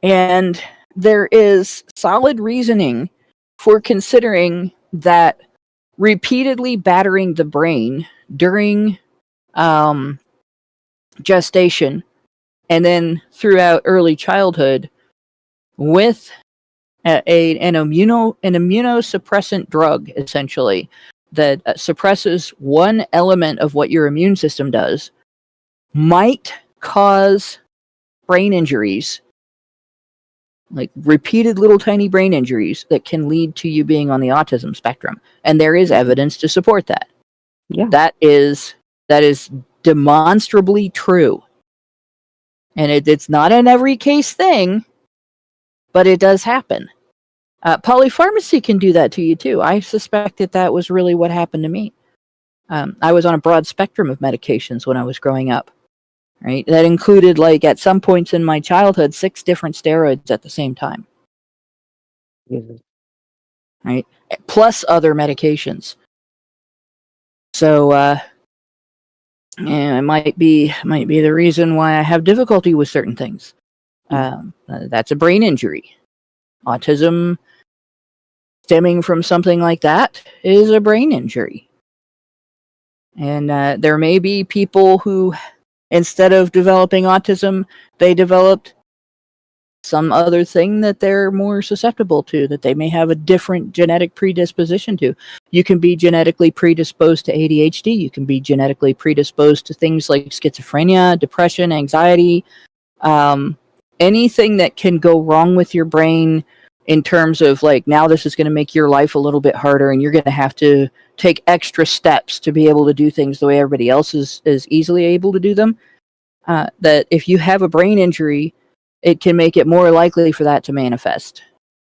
and there is solid reasoning for considering that repeatedly battering the brain during gestation and then throughout early childhood with an immunosuppressant drug, essentially, that suppresses one element of what your immune system does, might cause brain injuries, like repeated little tiny brain injuries that can lead to you being on the autism spectrum. And there is evidence to support that. Yeah. That is demonstrably true. And it's not an every case thing, but it does happen. Polypharmacy can do that to you too. I suspect that was really what happened to me. I was on a broad spectrum of medications when I was growing up, right? That included, like, at some points in my childhood, 6 different steroids at the same time. Right? Plus other medications. So, it might be the reason why I have difficulty with certain things. That's a brain injury. Autism stemming from something like that is a brain injury. And there may be people who, instead of developing autism, they developed some other thing that they're more susceptible to, that they may have a different genetic predisposition to. You can be genetically predisposed to ADHD. You can be genetically predisposed to things like schizophrenia, depression, anxiety, anything that can go wrong with your brain in terms of, like, now this is going to make your life a little bit harder and you're going to have to take extra steps to be able to do things the way everybody else is easily able to do them. That if you have a brain injury, it can make it more likely for that to manifest.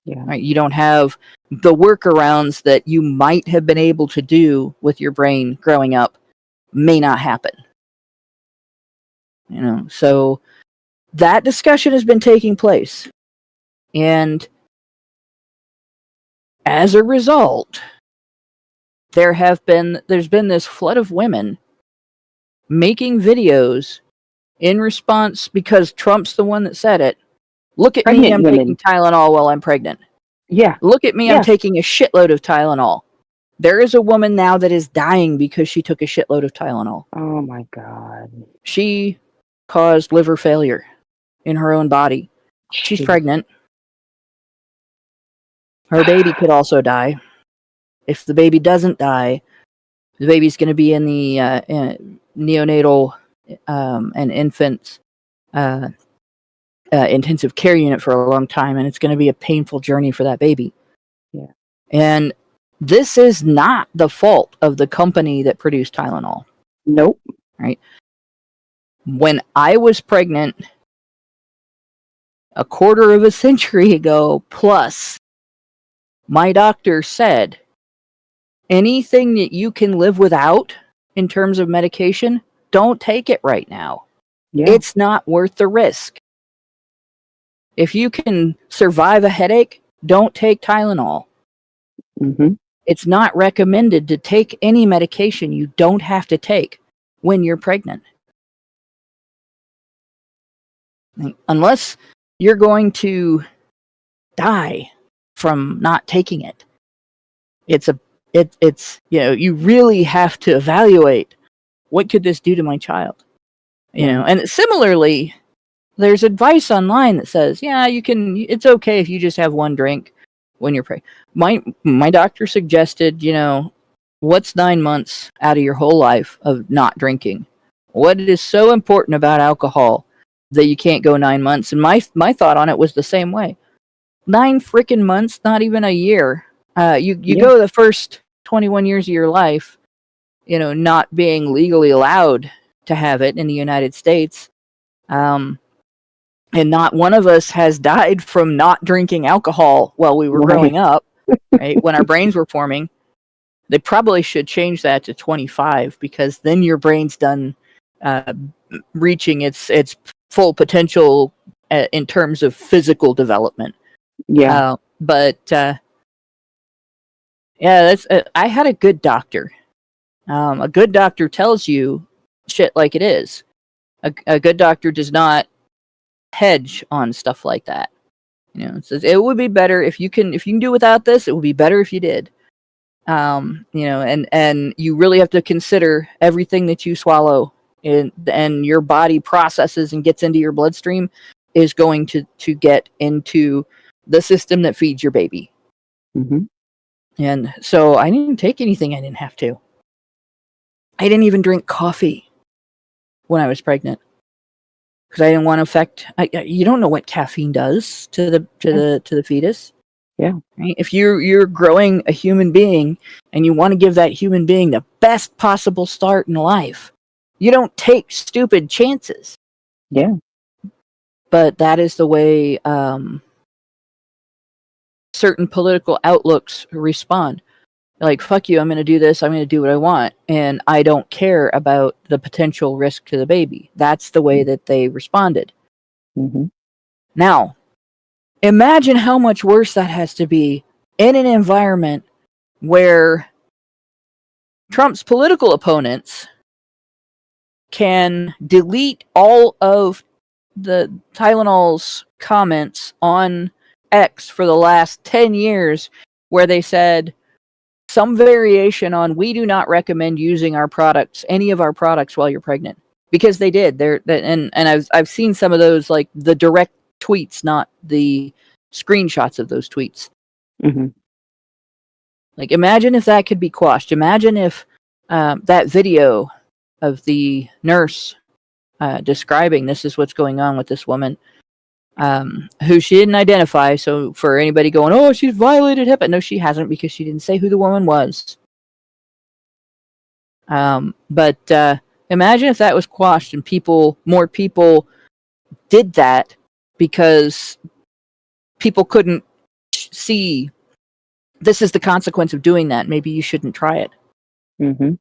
Yeah. Right? You don't have the workarounds that you might have been able to do with your brain growing up may not happen. So that discussion has been taking place. And as a result, there's been this flood of women making videos in response, because Trump's the one that said it. Look at me, I'm taking Tylenol while I'm pregnant. Yeah. Look at me, I'm taking a shitload of Tylenol. There is a woman now that is dying because she took a shitload of Tylenol. Oh my God. She caused liver failure in her own body. She's pregnant. Her baby could also die. If the baby doesn't die, the baby's going to be in the neonatal and infants intensive care unit for a long time, and it's going to be a painful journey for that baby. Yeah. And this is not the fault of the company that produced Tylenol. Nope. Right? When I was pregnant a quarter of a century ago plus, my doctor said, anything that you can live without in terms of medication, don't take it right now. Yeah. It's not worth the risk. If you can survive a headache, don't take Tylenol. Mm-hmm. It's not recommended to take any medication you don't have to take when you're pregnant. Unless you're going to die from not taking it. It's you really have to evaluate, what could this do to my child? And similarly, there's advice online that says, it's okay if you just have one drink when you're pregnant. My doctor suggested, what's 9 months out of your whole life of not drinking? What is so important about alcohol that you can't go 9 months? And my thought on it was the same way. 9 freaking months, not even a year. You go the first 21 years of your life, not being legally allowed to have it in the United States. And not one of us has died from not drinking alcohol while we were growing up, right? When our brains were forming. They probably should change that to 25, because then your brain's done reaching its full potential in terms of physical development. Yeah. I had a good doctor. A good doctor tells you shit like it is. A good doctor does not hedge on stuff like that. It says it would be better if you can do without this. It would be better if you did. And you really have to consider everything that you swallow and your body processes and gets into your bloodstream is going to get into the system that feeds your baby. Mm-hmm. And so I didn't take anything I didn't have to. I didn't even drink coffee when I was pregnant because I didn't want to affect. You don't know what caffeine does to the fetus. Yeah. Right? If you're growing a human being and you want to give that human being the best possible start in life, you don't take stupid chances. Yeah. But that is the way certain political outlooks respond. Like, fuck you, I'm going to do this, I'm going to do what I want, and I don't care about the potential risk to the baby. That's the way that they responded. Mm-hmm. Now, imagine how much worse that has to be in an environment where Trump's political opponents can delete all of the Tylenol's comments on X for the last 10 years where they said some variation on, we do not recommend using our products, any of our products, while you're pregnant. Because they did. And I've seen some of those, like the direct tweets, not the screenshots of those tweets. Mm-hmm. Like, imagine if that could be quashed. Imagine if that video of the nurse describing this is what's going on with this woman, who she didn't identify. So for anybody going, oh, she's violated HIPAA. No, she hasn't, because she didn't say who the woman was. But imagine if that was quashed and more people did that because people couldn't see this is the consequence of doing that. Maybe you shouldn't try it. Mm-hmm.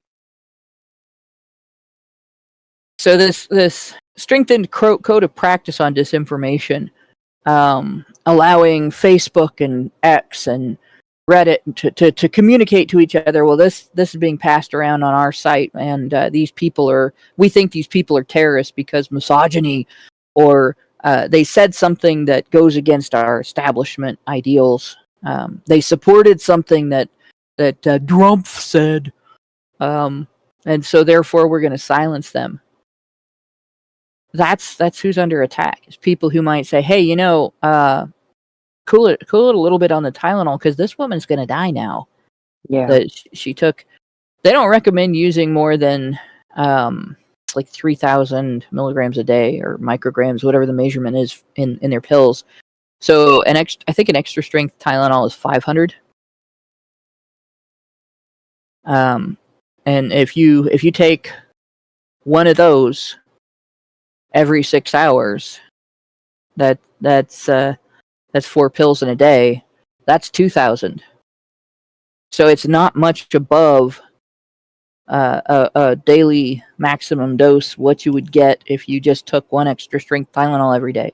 So this strengthened code of practice on disinformation, allowing Facebook and X and Reddit to communicate to each other. Well, this is being passed around on our site, and we think these people are terrorists because misogyny, or they said something that goes against our establishment ideals. They supported something that Trump said, and so therefore we're going to silence them. That's who's under attack. Is people who might say, "Hey, cool it a little bit on the Tylenol because this woman's going to die now." Yeah. That she took. They don't recommend using more than like 3,000 milligrams a day or micrograms, whatever the measurement is in their pills. So I think an extra strength Tylenol is 500. And if you take one of those every 6 hours, that's 4 pills in a day. That's 2,000. So it's not much above a daily maximum dose what you would get if you just took one extra strength Tylenol every day,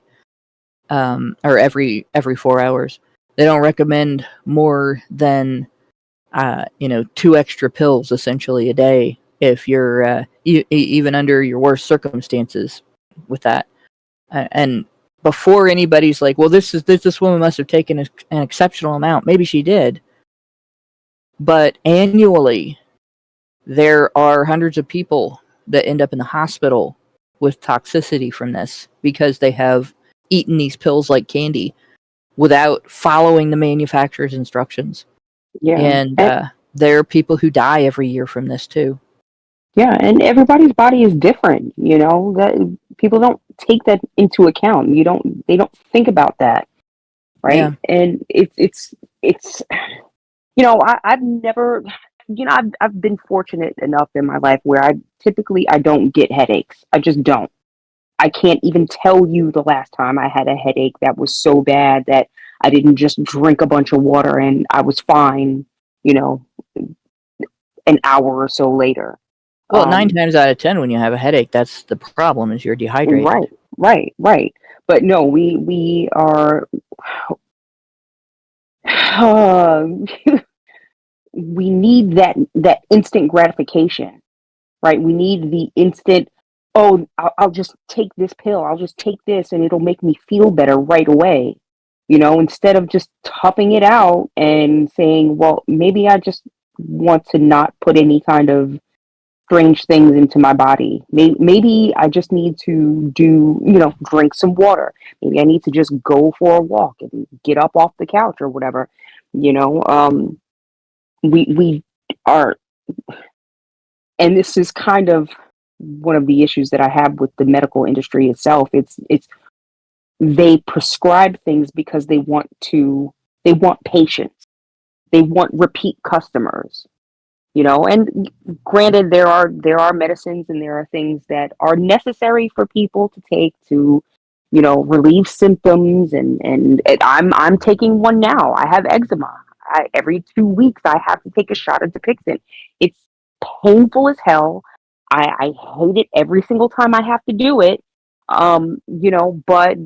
or every 4 hours. They don't recommend more than 2 extra pills essentially a day if you're even under your worst circumstances with that. And before anybody's like, well, this woman must have taken an exceptional amount. Maybe she did, but annually there are hundreds of people that end up in the hospital with toxicity from this because they have eaten these pills like candy without following the manufacturer's instructions. Yeah. And there are people who die every year from this too. Yeah, and everybody's body is different, that people don't take that into account. They don't think about that. Right. Yeah. And it's I've never I've been fortunate enough in my life where I don't get headaches. I just don't. I can't even tell you the last time I had a headache that was so bad that I didn't just drink a bunch of water and I was fine, you know, an hour or so later. Well, 9 times out of 10, when you have a headache, that's the problem, is you're dehydrated. Right. But no, we are. We need that instant gratification, right? We need the instant. Oh, I'll just take this pill. I'll just take this, and it'll make me feel better right away. Instead of just toughing it out and saying, well, maybe I just want to not put any kind of strange things into my body. Maybe I just need to drink some water. Maybe I need to just go for a walk and get up off the couch or whatever. We are, and this is kind of one of the issues that I have with the medical industry itself. It's they prescribe things because they want patients. They want repeat customers. And granted, there are medicines and there are things that are necessary for people to take to, relieve symptoms. And I'm taking one now. I have eczema. Every 2 weeks, I have to take a shot of Dupixent. It's painful as hell. I hate it every single time I have to do it. But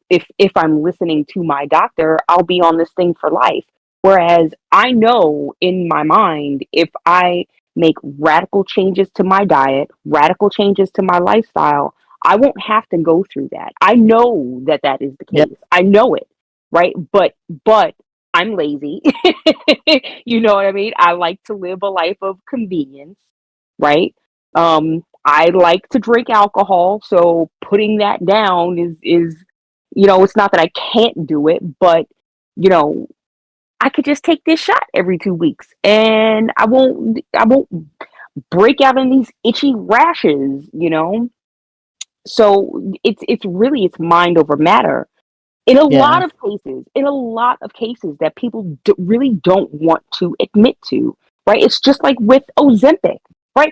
if I'm listening to my doctor, I'll be on this thing for life. Whereas I know in my mind, if I make radical changes to my diet, radical changes to my lifestyle, I won't have to go through that. I know that is the case. Yep. I know it, right? But I'm lazy. You know what I mean? I like to live a life of convenience, right? I like to drink alcohol, so putting that down is it's not that I can't do it, but I could just take this shot every 2 weeks and I won't break out in these itchy rashes, So it's mind over matter. In a lot of cases that people really don't want to admit to, right? It's just like with Ozempic, right?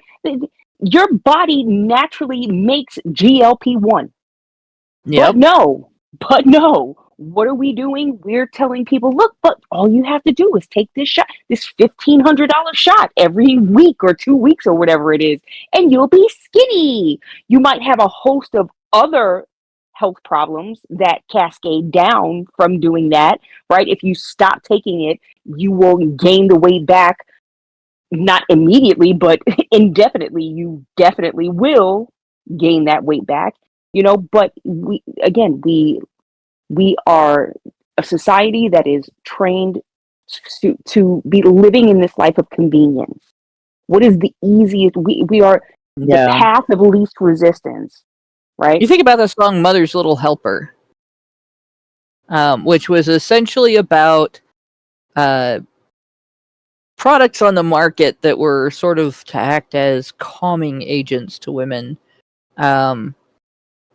Your body naturally makes GLP-1. Yep. But no, what are we doing? We're telling people, look, but all you have to do is take this shot, this $1,500 shot every week or 2 weeks or whatever it is, and you'll be skinny. You might have a host of other health problems that cascade down from doing that, right? If you stop taking it, you will gain the weight back, not immediately, but indefinitely. You definitely will gain that weight back, but we are a society that is trained to be living in this life of convenience. What is the easiest? We are the path of least resistance, right? You think about the song Mother's Little Helper, which was essentially about products on the market that were sort of to act as calming agents to women.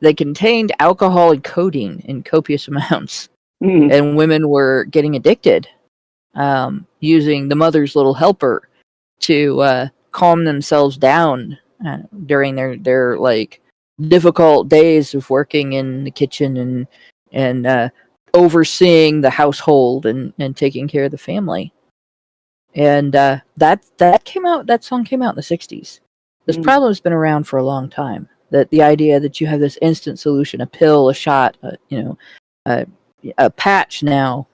They contained alcohol and codeine in copious amounts, and women were getting addicted, using the Mother's Little Helper to calm themselves down during their like difficult days of working in the kitchen and overseeing the household and taking care of the family. And that song came out in the 60s. This problem has been around for a long time. That the idea that you have this instant solution, a pill, a shot, a patch now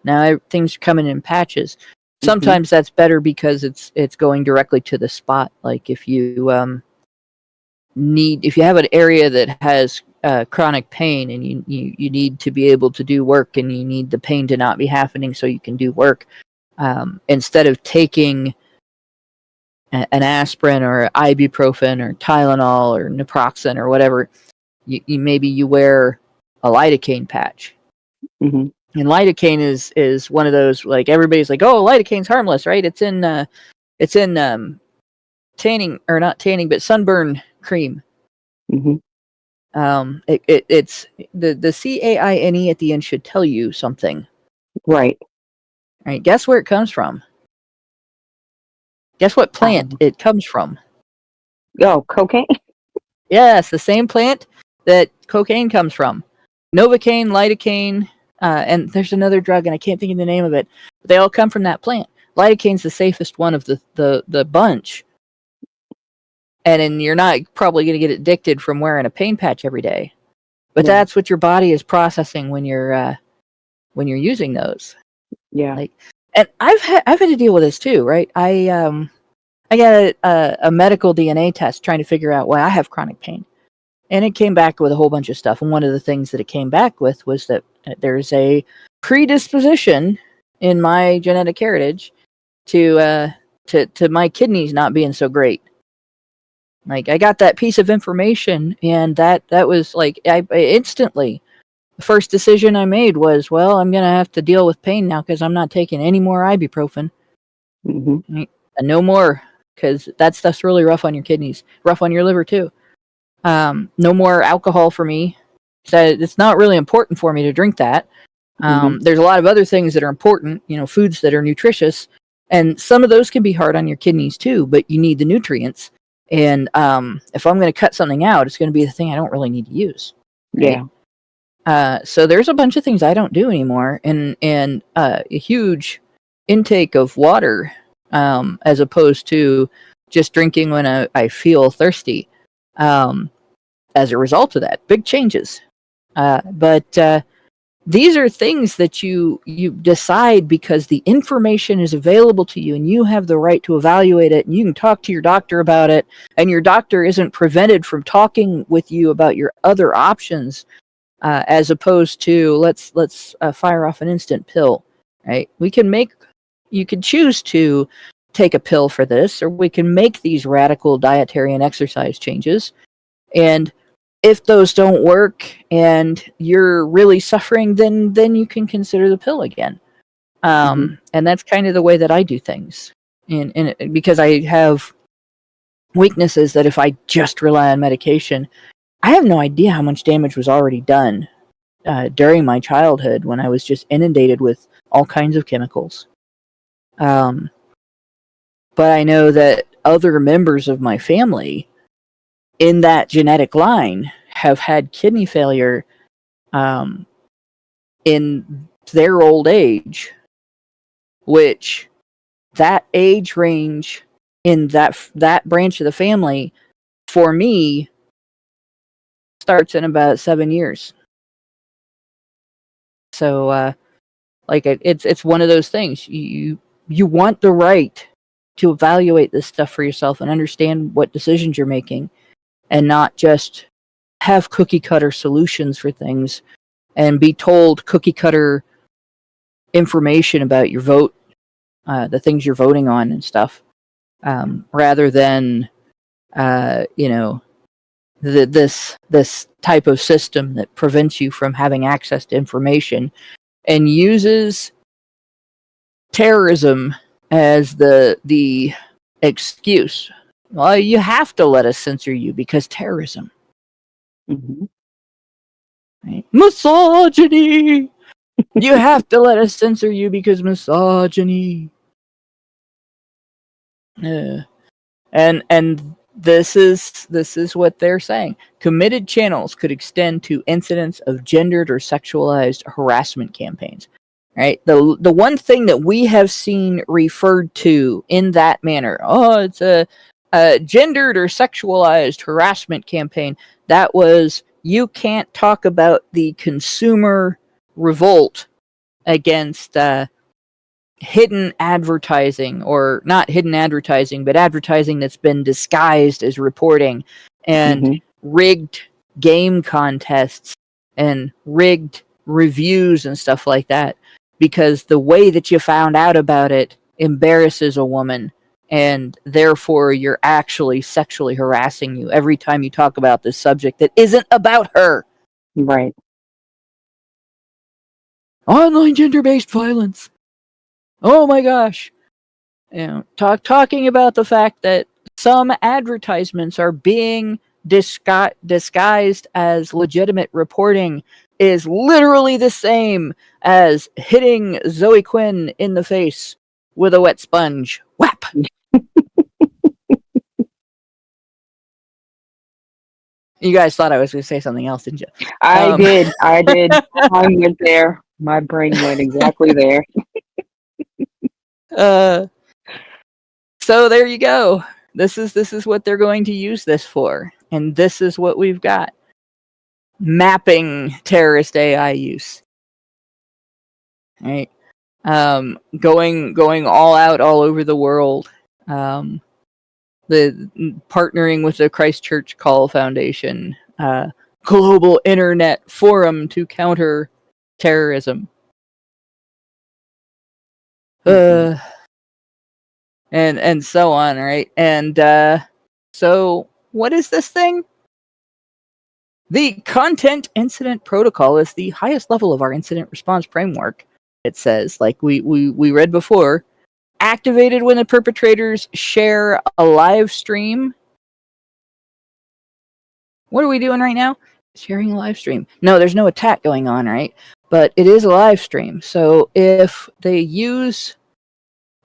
things are coming in patches. Sometimes that's better because it's going directly to the spot. Like if you have an area that has chronic pain and you need to be able to do work and you need the pain to not be happening so you can do work, instead of taking an aspirin or ibuprofen or Tylenol or naproxen or whatever, you wear a lidocaine patch. And lidocaine is one of those, like, everybody's like, oh, lidocaine's harmless, right? It's in tanning, or not tanning, but sunburn cream. It's the CAINE at the end should tell you something, right? Guess where it comes from? Guess what plant it comes from? Oh, cocaine? Yes, the same plant that cocaine comes from. Novocaine, lidocaine, and there's another drug, and I can't think of the name of it. But they all come from that plant. Lidocaine's the safest one of the bunch. And then you're not probably going to get addicted from wearing a pain patch every day. But that's what your body is processing when you're using those. Yeah. And I've had to deal with this too, right? I got a medical DNA test trying to figure out why I have chronic pain. And it came back with a whole bunch of stuff. And one of the things that it came back with was that there's a predisposition in my genetic heritage to my kidneys not being so great. Like, I got that piece of information, and that was like, I instantly, the first decision I made was, well, I'm going to have to deal with pain now because I'm not taking any more ibuprofen. Mm-hmm. And no more, because that stuff's really rough on your kidneys, rough on your liver too. No more alcohol for me. So it's not really important for me to drink that. There's a lot of other things that are important, foods that are nutritious, and some of those can be hard on your kidneys too, but you need the nutrients. And if I'm going to cut something out, it's going to be the thing I don't really need to use. Right? Yeah. So there's a bunch of things I don't do anymore, and a huge intake of water, as opposed to just drinking when I feel thirsty. As a result of that, big changes. But these are things that you decide because the information is available to you, and you have the right to evaluate it, and you can talk to your doctor about it, and your doctor isn't prevented from talking with you about your other options, as opposed to let's fire off an instant pill, right? You could choose to take a pill for this, or we can make these radical dietary and exercise changes. And if those don't work and you're really suffering, then you can consider the pill again. And that's kind of the way that I do things. And because I have weaknesses that if I just rely on medication, I have no idea how much damage was already done during my childhood when I was just inundated with all kinds of chemicals. But I know that other members of my family in that genetic line have had kidney failure in their old age, which that age range in that branch of the family for me starts in about 7 years. So it's one of those things. You want the right to evaluate this stuff for yourself and understand what decisions you're making, and not just have cookie cutter solutions for things and be told cookie cutter information about your vote, the things you're voting on and stuff, rather than this type of system that prevents you from having access to information and uses terrorism as the excuse. Well, you have to let us censor you because terrorism. Right? Misogyny! You have to let us censor you because misogyny. And this is what they're saying. Committed channels could extend to incidents of gendered or sexualized harassment campaigns. Right? The one thing that we have seen referred to in that manner, it's a gendered or sexualized harassment campaign, that was, you can't talk about the consumer revolt against hidden advertising, or not hidden advertising, but advertising that's been disguised as reporting, and rigged game contests and rigged reviews and stuff like that, because the way that you found out about it embarrasses a woman, and therefore you're actually sexually harassing you every time you talk about this subject that isn't about her. Right. Online gender-based violence. Oh my gosh. Talking about the fact that some advertisements are being disguised as legitimate reporting is literally the same as hitting Zoe Quinn in the face with a wet sponge. Whap! You guys thought I was going to say something else, didn't you? I did. I went there. My brain went exactly there. So there you go. This is what they're going to use this for, and this is what we've got: mapping terrorist AI use. Right, going all out all over the world. The partnering with the Christchurch Call Foundation, global internet forum to counter terrorism. And so on, right? And so what is this thing? The Content Incident Protocol is the highest level of our incident response framework. It says, like we read before, activated when the perpetrators share a live stream. What are we doing right now? Sharing a live stream. No, there's no attack going on, right? But it is a live stream. So if they use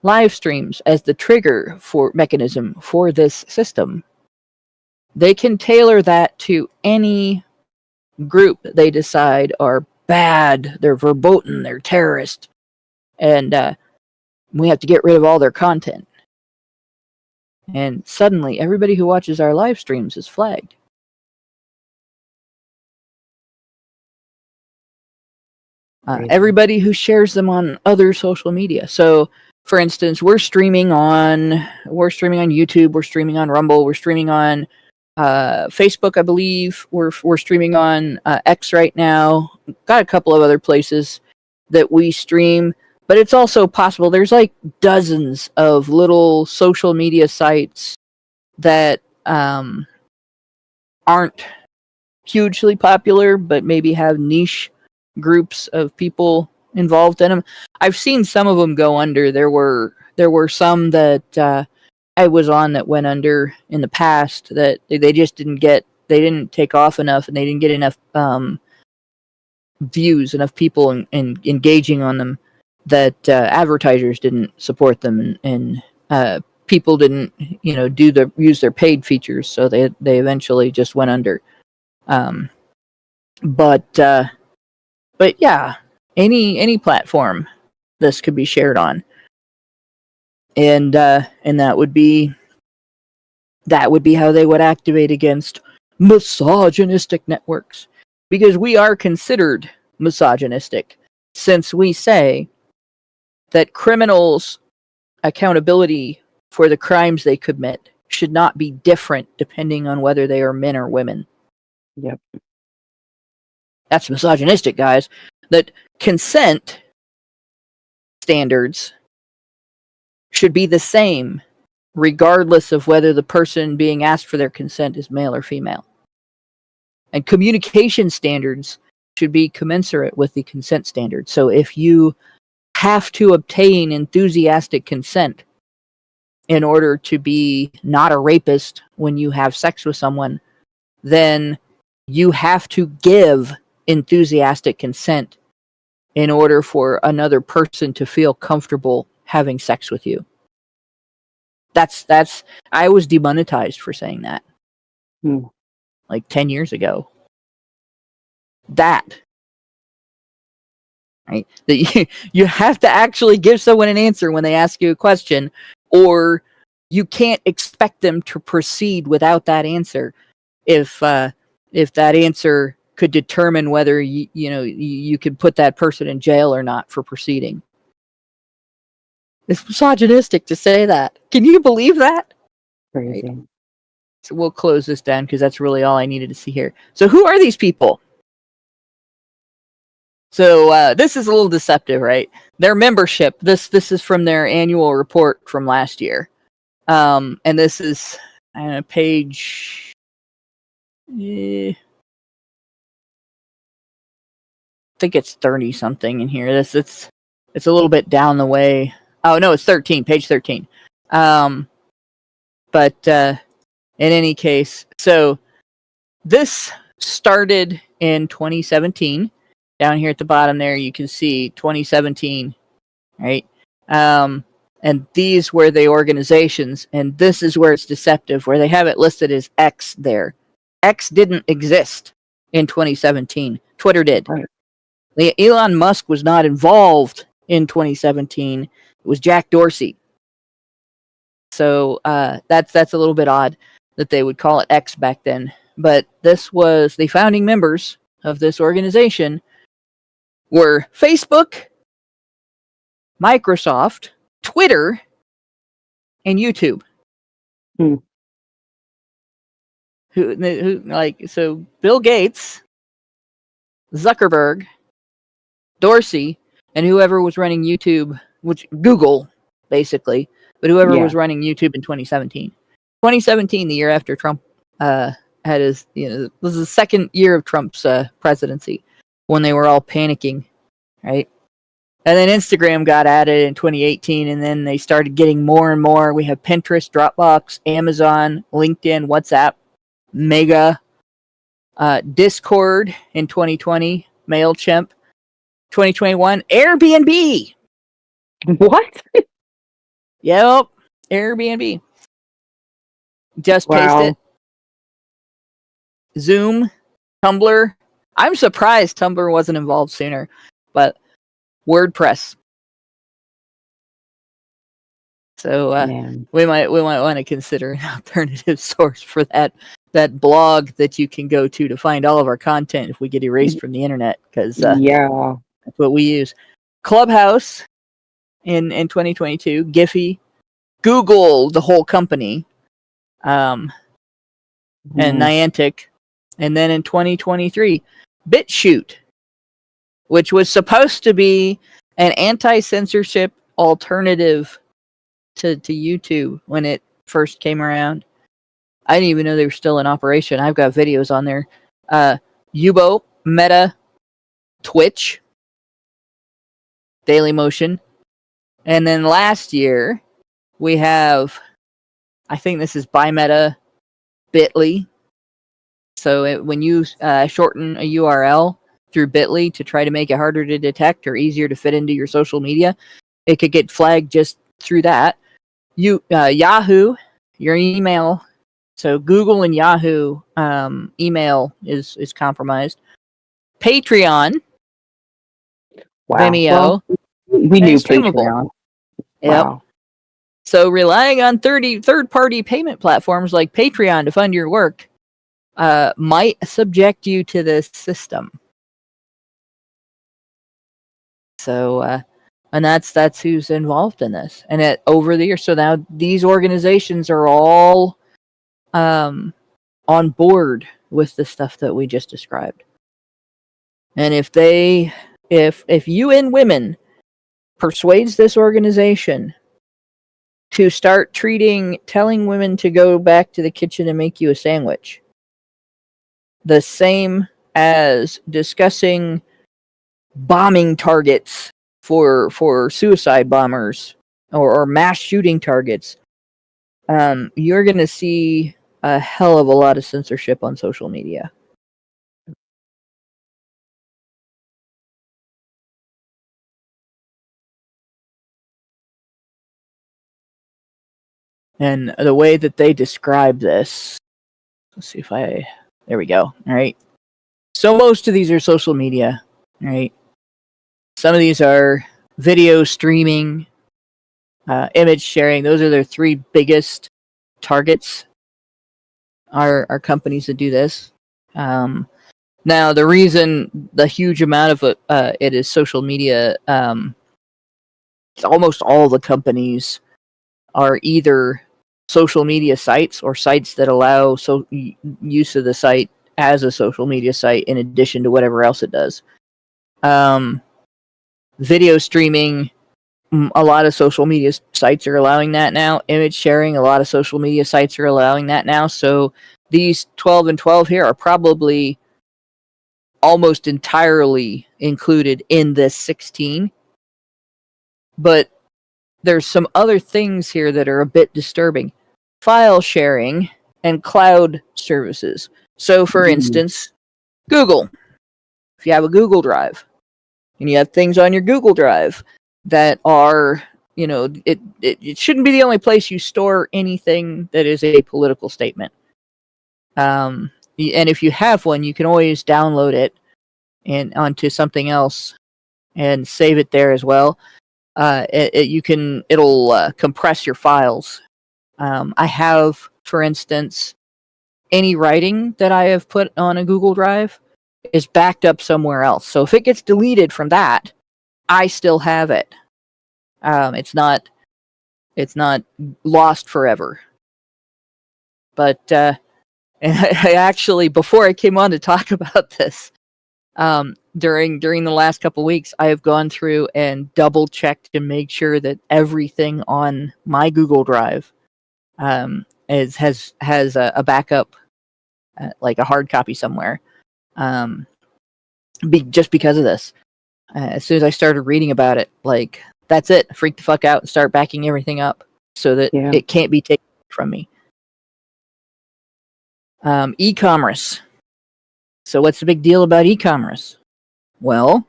live streams as the trigger for mechanism for this system, they can tailor that to any group they decide are bad, they're verboten, they're terrorist, and we have to get rid of all their content. And suddenly, everybody who watches our live streams is flagged. Everybody who shares them on other social media. So, for instance, we're streaming on YouTube, we're streaming on Rumble, we're streaming on Facebook, I believe. We're streaming on X right now. Got a couple of other places that we stream, but it's also possible there's like dozens of little social media sites that aren't hugely popular, but maybe have niche groups of people involved in them. I've seen some of them go under. There were some that I was on that went under in the past that they just they didn't take off enough, and they didn't get enough views, enough people in engaging on them, that advertisers didn't support them, and people didn't use their paid features, so they eventually just went under. But yeah, any platform this could be shared on. And that would be how they would activate against misogynistic networks, because we are considered misogynistic, since we say that criminals' accountability for the crimes they commit should not be different depending on whether they are men or women. Yep. That's misogynistic, guys. That consent standards should be the same regardless of whether the person being asked for their consent is male or female. And communication standards should be commensurate with the consent standards. So if you have to obtain enthusiastic consent in order to be not a rapist when you have sex with someone, then you have to give enthusiastic consent in order for another person to feel comfortable having sex with you. That's I was demonetized for saying that. Like 10 years ago. That. Right? That you have to actually give someone an answer when they ask you a question, or you can't expect them to proceed without that answer if that answer could determine whether you could put that person in jail or not for proceeding. It's misogynistic to say that. Can you believe that? Crazy. Right. So we'll close this down because that's really all I needed to see here. So who are these people? So this is a little deceptive, right? Their membership. This is from their annual report from last year, and this is page. I think it's 30 something in here. It's a little bit down the way. Oh no, it's 13, page 13. But in any case, so this started in 2017. Down here at the bottom there, you can see 2017, right? And And these were the organizations, and this is where it's deceptive, where they have it listed as X there. X didn't exist in 2017. Twitter did. Right. Elon Musk was not involved in 2017. It was Jack Dorsey. So that's a little bit odd that they would call it X back then. But this was the founding members of this organization were Facebook, Microsoft, Twitter, and YouTube. Hmm. Who like, so Bill Gates, Zuckerberg, Dorsey, and whoever was running YouTube, which Google basically, but whoever was running YouTube in 2017. 2017, the year after Trump had his, this was the second year of Trump's presidency, when they were all panicking, right? And then Instagram got added in 2018, and then they started getting more and more. We have Pinterest, Dropbox, Amazon, LinkedIn, WhatsApp, Mega, Discord in 2020, MailChimp, 2021, Airbnb. What? Yep, Airbnb. Just paste it. Zoom, Tumblr. I'm surprised Tumblr wasn't involved sooner, but WordPress. So we might want to consider an alternative source for that blog that you can go to find all of our content if we get erased from the internet, because that's what we use. Clubhouse in 2022, Giphy, Google, the whole company, and Niantic, and then in 2023, BitChute, which was supposed to be an anti-censorship alternative to YouTube when it first came around. I didn't even know they were still in operation. I've got videos on there. Yubo, Meta, Twitch, Dailymotion. And then last year, we have, I think this is by Meta, Bitly. So when you shorten a URL through Bitly to try to make it harder to detect or easier to fit into your social media, it could get flagged just through that. Yahoo, your email. So Google and Yahoo email is compromised. Patreon, Vimeo. Well, we knew Patreon. Yep. Wow. So relying on third-party payment platforms like Patreon to fund your work might subject you to this system. So, and that's who's involved in this. And over the years, so now these organizations are all on board with the stuff that we just described. And if UN Women persuades this organization to start telling women to go back to the kitchen and make you a sandwich, the same as discussing bombing targets for suicide bombers or mass shooting targets, you're going to see a hell of a lot of censorship on social media. And the way that they describe this, let's see if there we go. All right. So most of these are social media, right? Some of these are video streaming, image sharing. Those are their three biggest targets, are companies that do this. Now, the reason the huge amount of it is social media, almost all the companies are either social media sites or sites that allow use of the site as a social media site in addition to whatever else it does. Video streaming, a lot of social media sites are allowing that now. Image sharing, a lot of social media sites are allowing that now. So these 12 and 12 here are probably almost entirely included in this 16. But there's some other things here that are a bit disturbing. File sharing and cloud services. So, for instance, Google. If you have a Google Drive, and you have things on your Google Drive that are it shouldn't be the only place you store anything that is a political statement. And if you have one, you can always download it and onto something else and save it there as well. It'll compress your files. I have, for instance, any writing that I have put on a Google Drive is backed up somewhere else. So if it gets deleted from that, I still have it. It's not lost forever. But and I actually, before I came on to talk about this, during the last couple weeks, I have gone through and double checked to make sure that everything on my Google Drive has a backup, like a hard copy somewhere. Just because of this, as soon as I started reading about it, like, that's it. Freak the fuck out and start backing everything up so that it can't be taken from me. E-commerce. So what's the big deal about e-commerce? Well,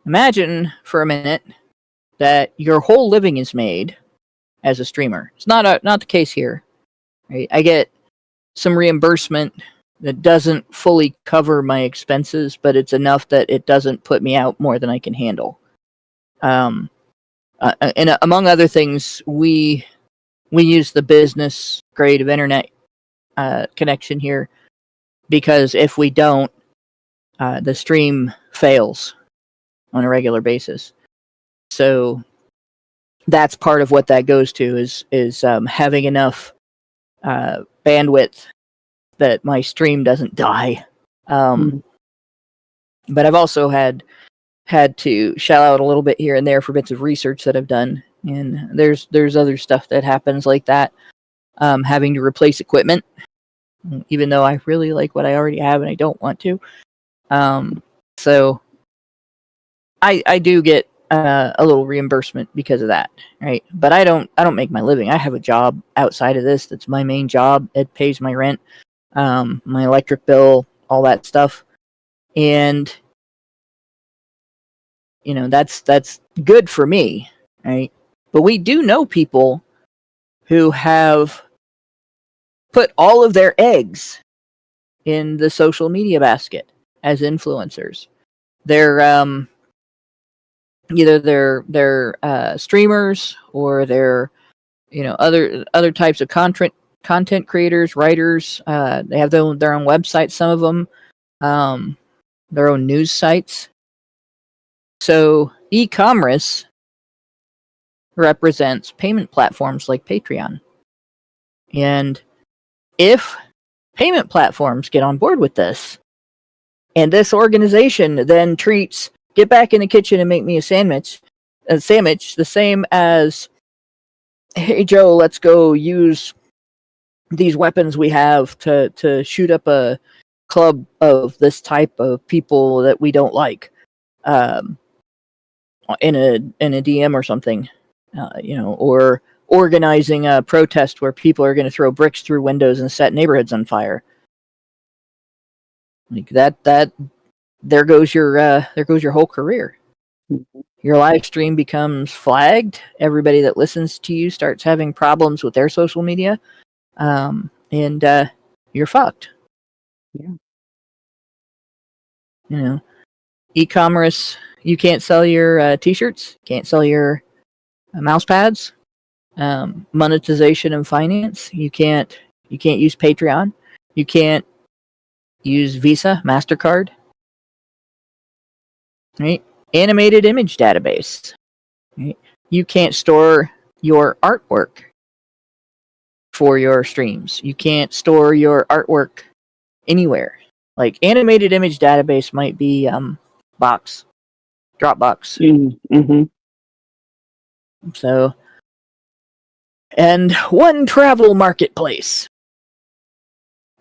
imagine for a minute that your whole living is made as a streamer. It's not the case here. Right? I get some reimbursement that doesn't fully cover my expenses, but it's enough that it doesn't put me out more than I can handle. And among other things, we use the business grade of internet connection here, because if we don't, the stream fails on a regular basis. So that's part of what that goes to is having enough bandwidth that my stream doesn't die. But I've also had to shell out a little bit here and there for bits of research that I've done, and there's other stuff that happens like that. Having to replace equipment, even though I really like what I already have and I don't want to. So I do get a little reimbursement because of that, right? But I don't make my living. I have a job outside of this that's my main job. It pays my rent, my electric bill, all that stuff, and that's good for me, right? But we do know people who have put all of their eggs in the social media basket as influencers. They're either they're streamers, or they're other types of content creators, writers. They have their own websites, some of them, their own news sites. So e-commerce represents payment platforms like Patreon. And if payment platforms get on board with this, and this organization then treats get back in the kitchen and make me a sandwich the same as, hey Joe, let's go use these weapons we have to shoot up a club of this type of people that we don't like, in a DM or something, or organizing a protest where people are going to throw bricks through windows and set neighborhoods on fire. Like that there goes your whole career. Your live stream becomes flagged. Everybody that listens to you starts having problems with their social media, and you're fucked. Yeah. E-commerce, you can't sell your t-shirts, can't sell your mouse pads. Monetization and finance, you can't use Patreon, you can't use Visa, MasterCard, right? Animated image database, right? You can't store your artwork for your streams. You can't store your artwork anywhere. Like, animated image database might be Dropbox. Mm-hmm. So, and one travel marketplace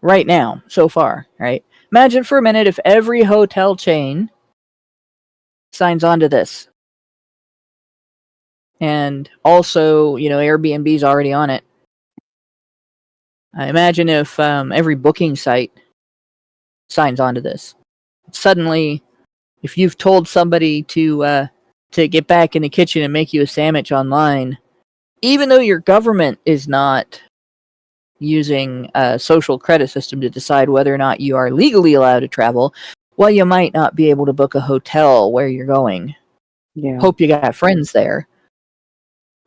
right now, so far, right? Imagine for a minute if every hotel chain signs on to this. And also, Airbnb's already on it. Imagine if every booking site signs on to this. Suddenly, if you've told somebody to to get back in the kitchen and make you a sandwich online, even though your government is not using a social credit system to decide whether or not you are legally allowed to travel, well, you might not be able to book a hotel where you're going. Yeah. Hope you got friends there.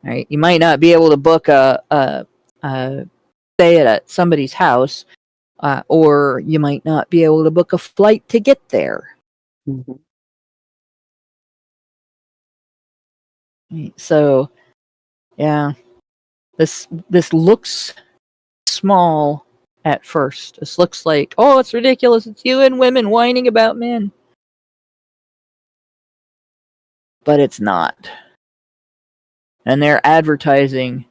Right? You might not be able to book a stay at somebody's house, or you might not be able to book a flight to get there. Mm-hmm. So, yeah, this looks small at first. This looks like, oh, it's ridiculous. It's UN women whining about men. But it's not. And they're advertising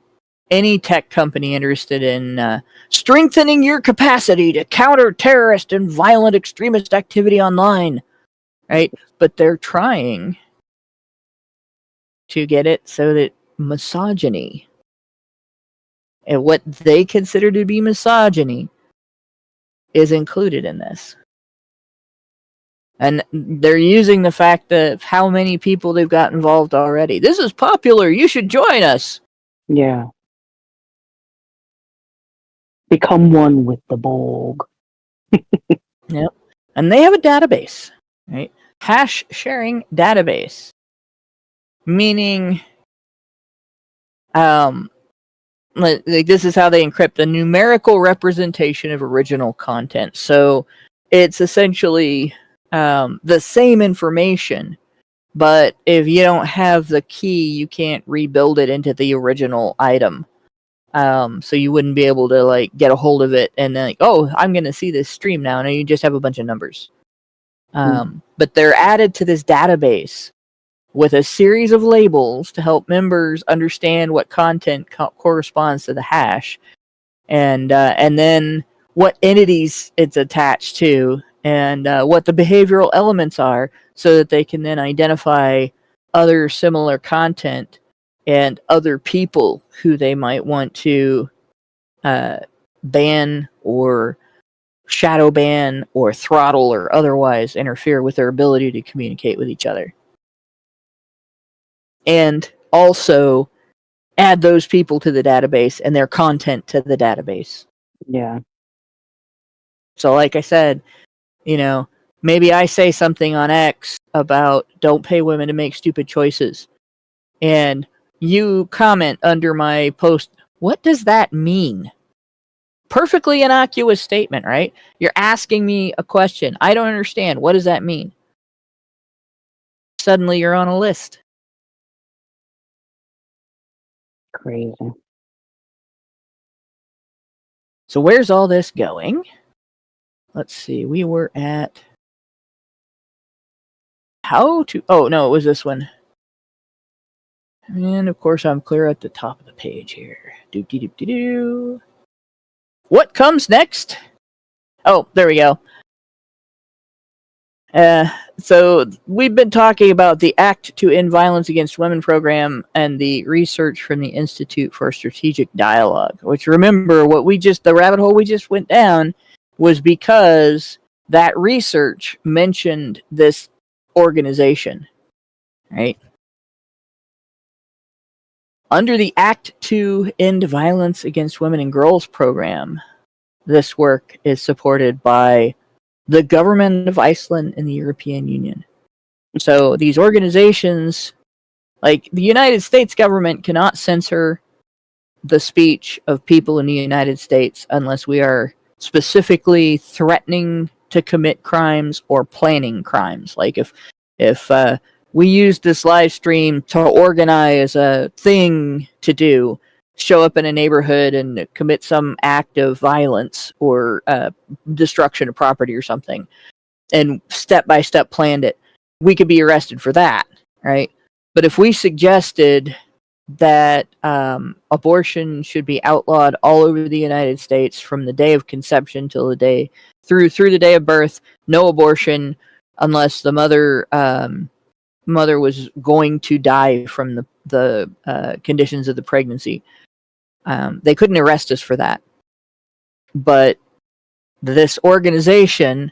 any tech company interested in strengthening your capacity to counter terrorist and violent extremist activity online. Right? But they're trying to get it so that misogyny and what they consider to be misogyny is included in this. And they're using the fact that how many people they've got involved already. This is popular. You should join us. Yeah. Become one with the Borg. Yep. And they have a database, right? Hash sharing database. Meaning, like this is how they encrypt a numerical representation of original content. So it's essentially the same information, but if you don't have the key, you can't rebuild it into the original item. So you wouldn't be able to like get a hold of it and then like, oh, I'm going to see this stream now. No, you just have a bunch of numbers. But they're added to this database with a series of labels to help members understand what content corresponds to the hash, and then what entities it's attached to, and what the behavioral elements are, so that they can then identify other similar content and other people who they might want to ban or shadow ban or throttle or otherwise interfere with their ability to communicate with each other. And also add those people to the database and their content to the database. Yeah. So like I said, you know, maybe I say something on X about don't pay women to make stupid choices. And you comment under my post, what does that mean? Perfectly innocuous statement, right? You're asking me a question. I don't understand. What does that mean? Suddenly you're on a list. Crazy. So where's all this going? Let's see. We were at how to... Oh, no, it was this one. And, of course, I'm clear at the top of the page here. Doop-de-doop-de-doo. What comes next? Oh, there we go. So we've been talking about the Act to End Violence Against Women program and the research from the Institute for Strategic Dialogue, which, remember, the rabbit hole we just went down was because that research mentioned this organization, right? Under the Act to End Violence Against Women and Girls program, this work is supported by the government of Iceland and the European Union. So these organizations, like the United States government, cannot censor the speech of people in the United States unless we are specifically threatening to commit crimes or planning crimes. Like if we use this live stream to organize a thing to do, show up in a neighborhood and commit some act of violence or destruction of property or something, and step-by-step planned it, we could be arrested for that, right? But if we suggested that abortion should be outlawed all over the United States from the day of conception till the day through the day of birth, no abortion unless the mother was going to die from the conditions of the pregnancy. They couldn't arrest us for that. But this organization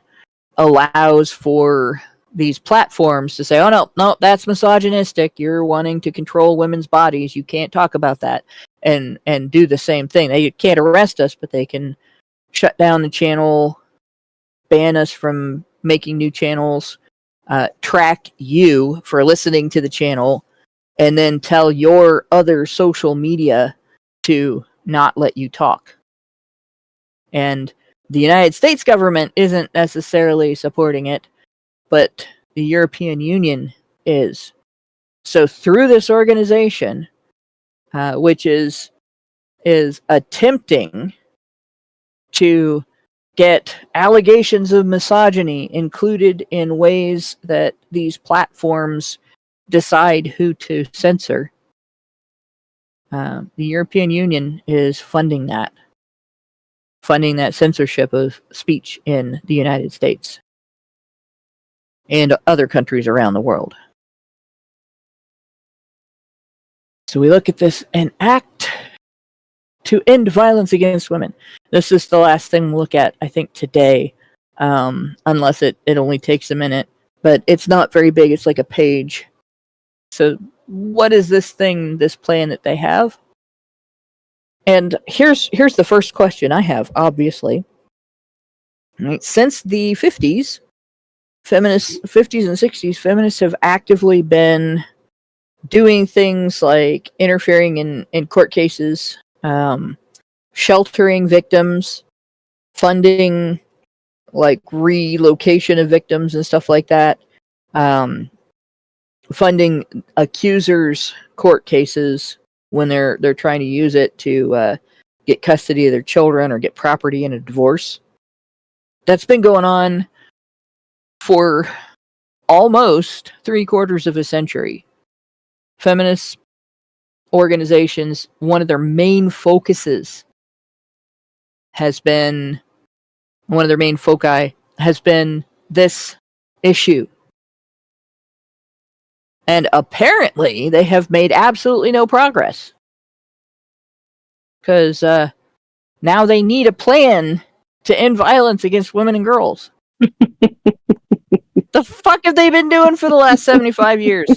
allows for these platforms to say, oh no, that's misogynistic. You're wanting to control women's bodies. You can't talk about that, and do the same thing. They can't arrest us, but they can shut down the channel, ban us from making new channels, track you for listening to the channel, and then tell your other social media to not let you talk. And the United States government isn't necessarily supporting it, but the European Union is. So through this organization, which is attempting to get allegations of misogyny included in ways that these platforms decide who to censor, the European Union is funding that censorship of speech in the United States and other countries around the world. So we look at this, an act to end violence against women. This is the last thing we'll look at, I think, today, unless it only takes a minute. But it's not very big. It's like a page. So what is this plan that they have? And here's the first question I have, obviously. Right. Since the 50s, 50s and 60s, feminists have actively been doing things like interfering in court cases, sheltering victims, funding like relocation of victims and stuff like that, funding accusers' court cases when they're trying to use it to get custody of their children or get property in a divorce. That's been going on for almost 3/4 of a century. Feminist organizations, one of their main foci has been this issue. And apparently they have made absolutely no progress. Because now they need a plan to end violence against women and girls. The fuck have they been doing for the last 75 years?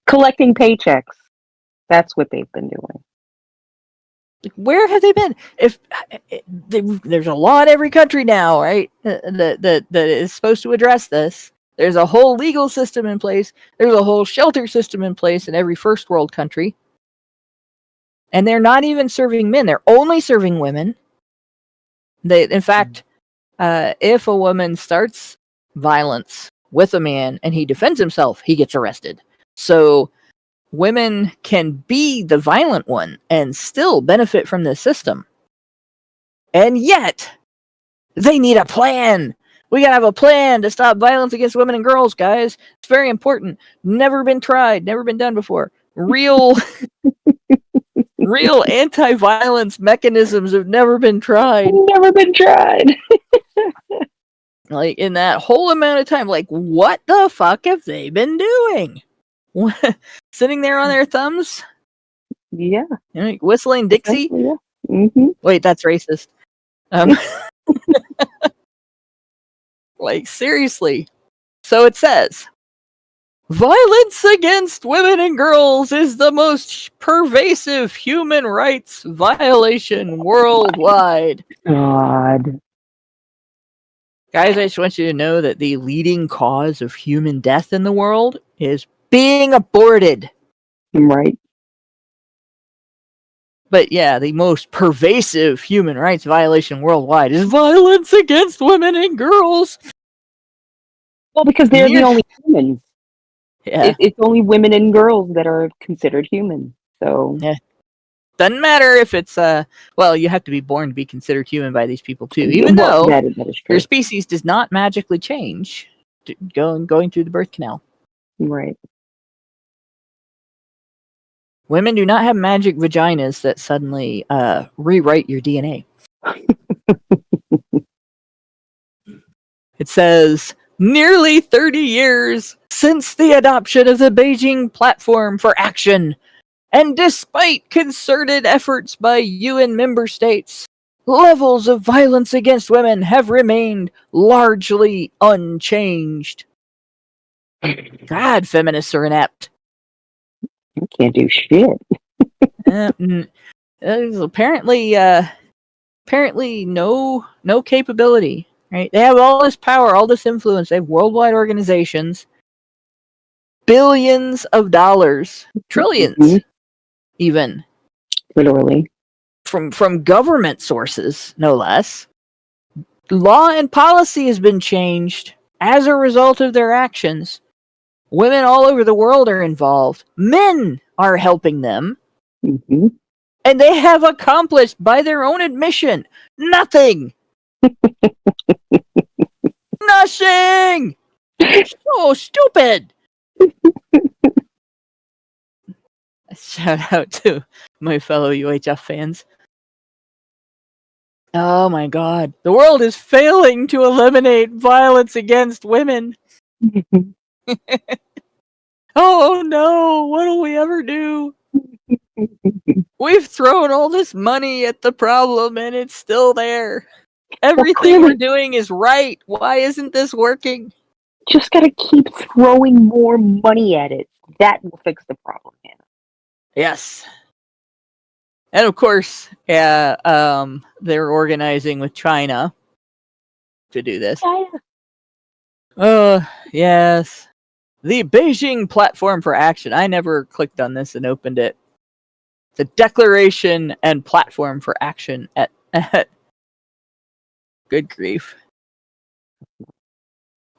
Collecting paychecks. That's what they've been doing. Where have they been? There's a law in every country now, right? That is supposed to address this. There's a whole legal system in place. There's a whole shelter system in place in every first world country. And they're not even serving men. They're only serving women. In fact, if a woman starts violence with a man and he defends himself, he gets arrested. So women can be the violent one and still benefit from this system. And yet, they need a plan. We gotta have a plan to stop violence against women and girls, guys. It's very important. Never been tried, never been done before. Real anti-violence mechanisms have never been tried. Never been tried. Like, in that whole amount of time, like, what the fuck have they been doing? Sitting there on their thumbs? Yeah. You know, whistling Dixie? Yeah. Mm-hmm. Wait, that's racist. Like, seriously. So it says, violence against women and girls is the most pervasive human rights violation worldwide. God. Guys, I just want you to know that the leading cause of human death in the world is being aborted. Right. But yeah, the most pervasive human rights violation worldwide is violence against women and girls. Well, because they're the only humans. Yeah. It's only women and girls that are considered human. So yeah. Doesn't matter if it's well, you have to be born to be considered human by these people too. Even though that is true. Your species does not magically change going through the birth canal. Right. Women do not have magic vaginas that suddenly rewrite your DNA. It says, nearly 30 years since the adoption of the Beijing Platform for Action And despite concerted efforts by UN member states, levels of violence against women have remained largely unchanged. God, feminists are inept. You can't do shit. There's apparently no capability. Right? They have all this power, all this influence. They have worldwide organizations, billions of dollars, trillions, even literally from government sources, no less. Law and policy has been changed as a result of their actions. Women all over the world are involved. Men are helping them. Mm-hmm. And they have accomplished, by their own admission, nothing. Nothing! So stupid! Shout out to my fellow UHF fans. Oh my god. The world is failing to eliminate violence against women. Oh no, what'll we ever do? We've thrown all this money at the problem and it's still there. Everything we're doing is right. Why isn't this working? Just gotta keep throwing more money at it. That will fix the problem, Hannah. Yes. And of course, they're organizing with China to do this. Yes. The Beijing Platform for Action. I never clicked on this and opened it. The Declaration and Platform for Action at good grief.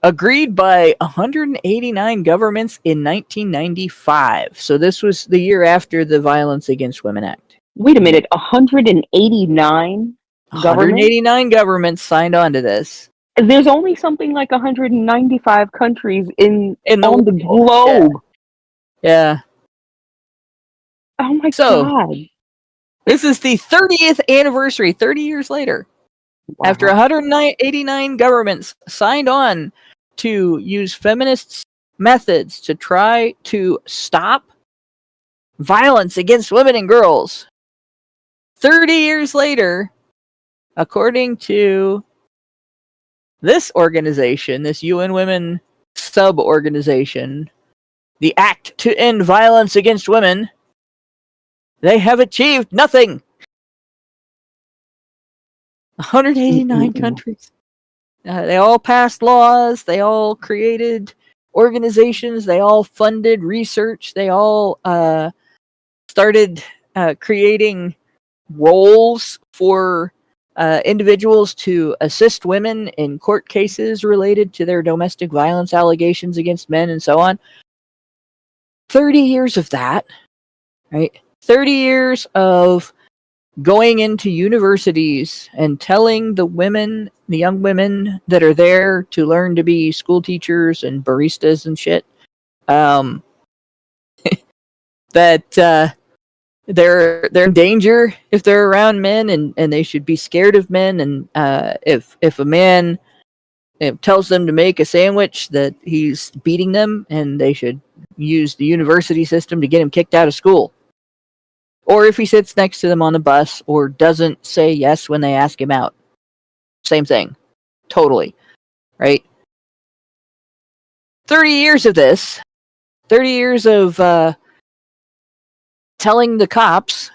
Agreed by 189 governments in 1995. So this was the year after the Violence Against Women Act. Wait a minute, 189 189 governments signed on to this. There's only something like 195 countries on the globe. Yeah. Oh my god. This is the 30th anniversary, 30 years later. Wow. After 189 governments signed on to use feminist methods to try to stop violence against women and girls. 30 years later, according to this organization, this UN Women sub-organization, the Act to End Violence Against Women, they have achieved nothing. 189 countries. They all passed laws. They all created organizations. They all funded research. They all started creating roles for individuals to assist women in court cases related to their domestic violence allegations against men and so on. 30 years of that, right? 30 years of going into universities and telling the women, the young women that are there to learn to be school teachers and baristas and shit, that they're in danger if they're around men, and they should be scared of men, and if a man tells them to make a sandwich, that he's beating them, and they should use the university system to get him kicked out of school. Or if he sits next to them on the bus or doesn't say yes when they ask him out. Same thing. Totally. Right? 30 years of this. 30 years of telling the cops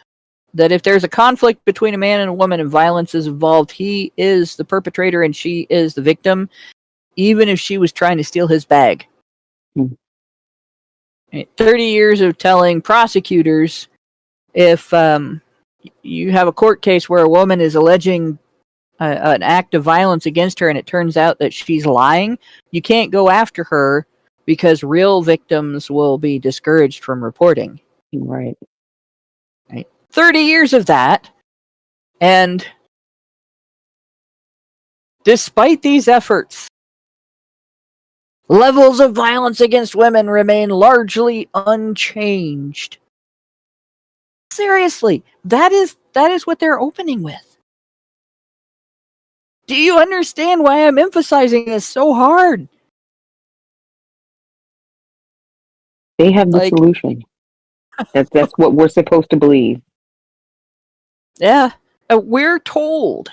that if there's a conflict between a man and a woman and violence is involved, he is the perpetrator and she is the victim, even if she was trying to steal his bag. 30 years of telling prosecutors, if you have a court case where a woman is alleging an act of violence against her and it turns out that she's lying, you can't go after her because real victims will be discouraged from reporting. Right. 30 years of that, and despite these efforts, levels of violence against women remain largely unchanged. Seriously, that is what they're opening with. Do you understand why I'm emphasizing this so hard? They have the solution. That's what we're supposed to believe. Yeah. We're told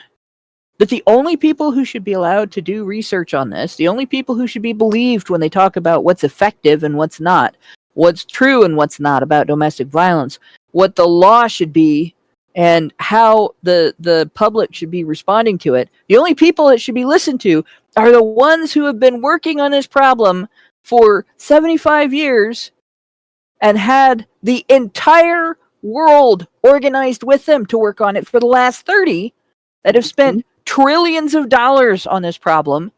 that the only people who should be allowed to do research on this, the only people who should be believed when they talk about what's effective and what's not, what's true and what's not about domestic violence, what the law should be, and how the public should be responding to it, the only people that should be listened to are the ones who have been working on this problem for 75 years and had the entire world organized with them to work on it for the last 30, that have spent trillions of dollars on this problem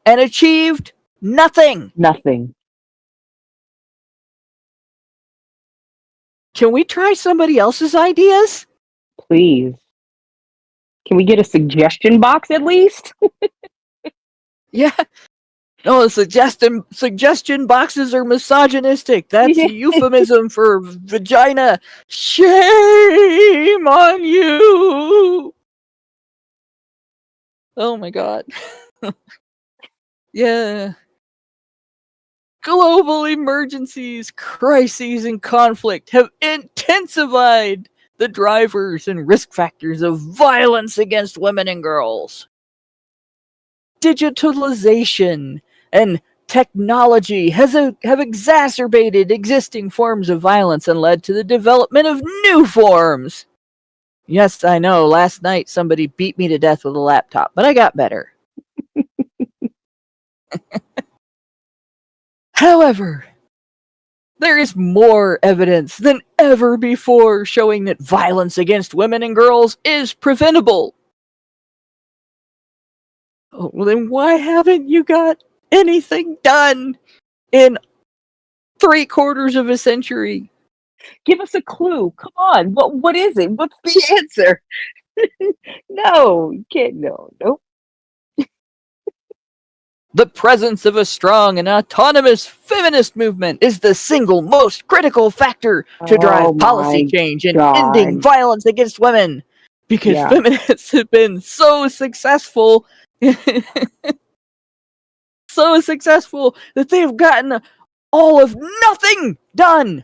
and achieved nothing. Nothing. Can we try somebody else's ideas? Please. Can we get a suggestion box at least? Yeah. No, suggestion boxes are misogynistic. That's a euphemism for vagina. Shame on you. Oh my God. Yeah. Global emergencies, crises, and conflict have intensified the drivers and risk factors of violence against women and girls. Digitalization and technology have exacerbated existing forms of violence and led to the development of new forms. Yes, I know, last night somebody beat me to death with a laptop, but I got better. However, there is more evidence than ever before showing that violence against women and girls is preventable. Oh, well, then why haven't you got anything done in 3/4 of a century? Give us a clue. Come on. What is it? What's the answer? No, you can't. No. Nope. The presence of a strong and autonomous feminist movement is the single most critical factor to drive policy change and ending violence against women. Because feminists have been so successful, that they've gotten all of nothing done.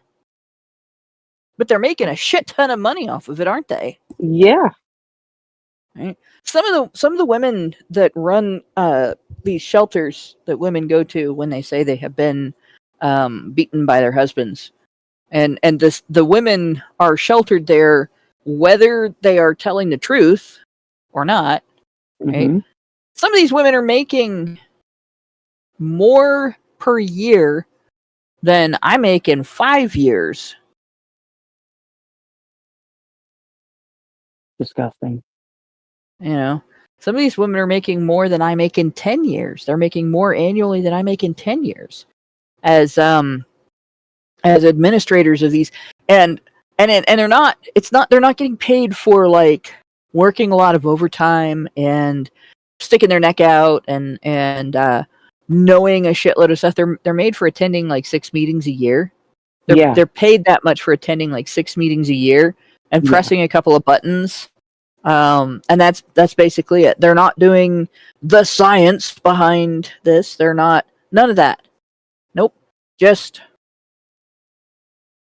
But they're making a shit ton of money off of it, aren't they? Yeah. Right? Some of the women that run these shelters that women go to when they say they have been beaten by their husbands, and the women are sheltered there whether they are telling the truth or not. Right? Mm-hmm. Some of these women are making more per year than I make in 5 years. Disgusting. You know, some of these women are making more than I make in 10 years. They're making more annually than I make in 10 years as administrators of these. And they're not getting paid for like working a lot of overtime and sticking their neck out and knowing a shitload of stuff. They're made for attending like 6 meetings a year. They're paid that much for attending like 6 meetings a year and pressing a couple of buttons. And that's basically it. They're not doing the science behind this. They're not, none of that. Nope. Just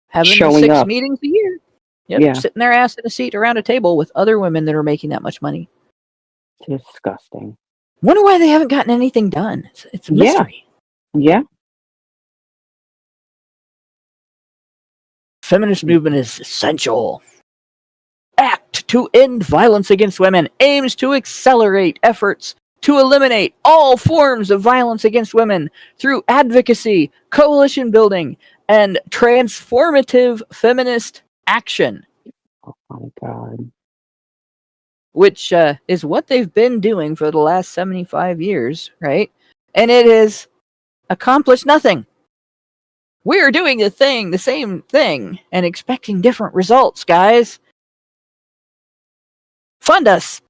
having showing 6 up. meetings a year. Yep. Sitting their ass in a seat around a table with other women that are making that much money. Disgusting. Wonder why they haven't gotten anything done. It's a mystery. Yeah. Feminist movement is essential. Act to end violence against women aims to accelerate efforts to eliminate all forms of violence against women through advocacy, coalition building, and transformative feminist action. Oh my God. Which is what they've been doing for the last 75 years, right? And it has accomplished nothing. We're doing the same thing, and expecting different results, guys. Fund us.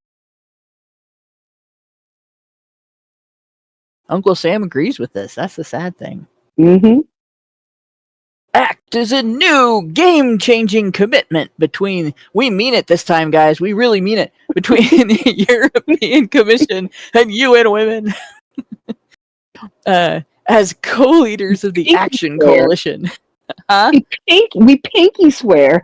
Uncle Sam agrees with this. That's the sad thing. Mm-hmm. ACT is a new game-changing commitment between, we mean it this time, guys, we really mean it, between the European Commission and UN Women as co-leaders of the Action Coalition. Huh? We pinky swear.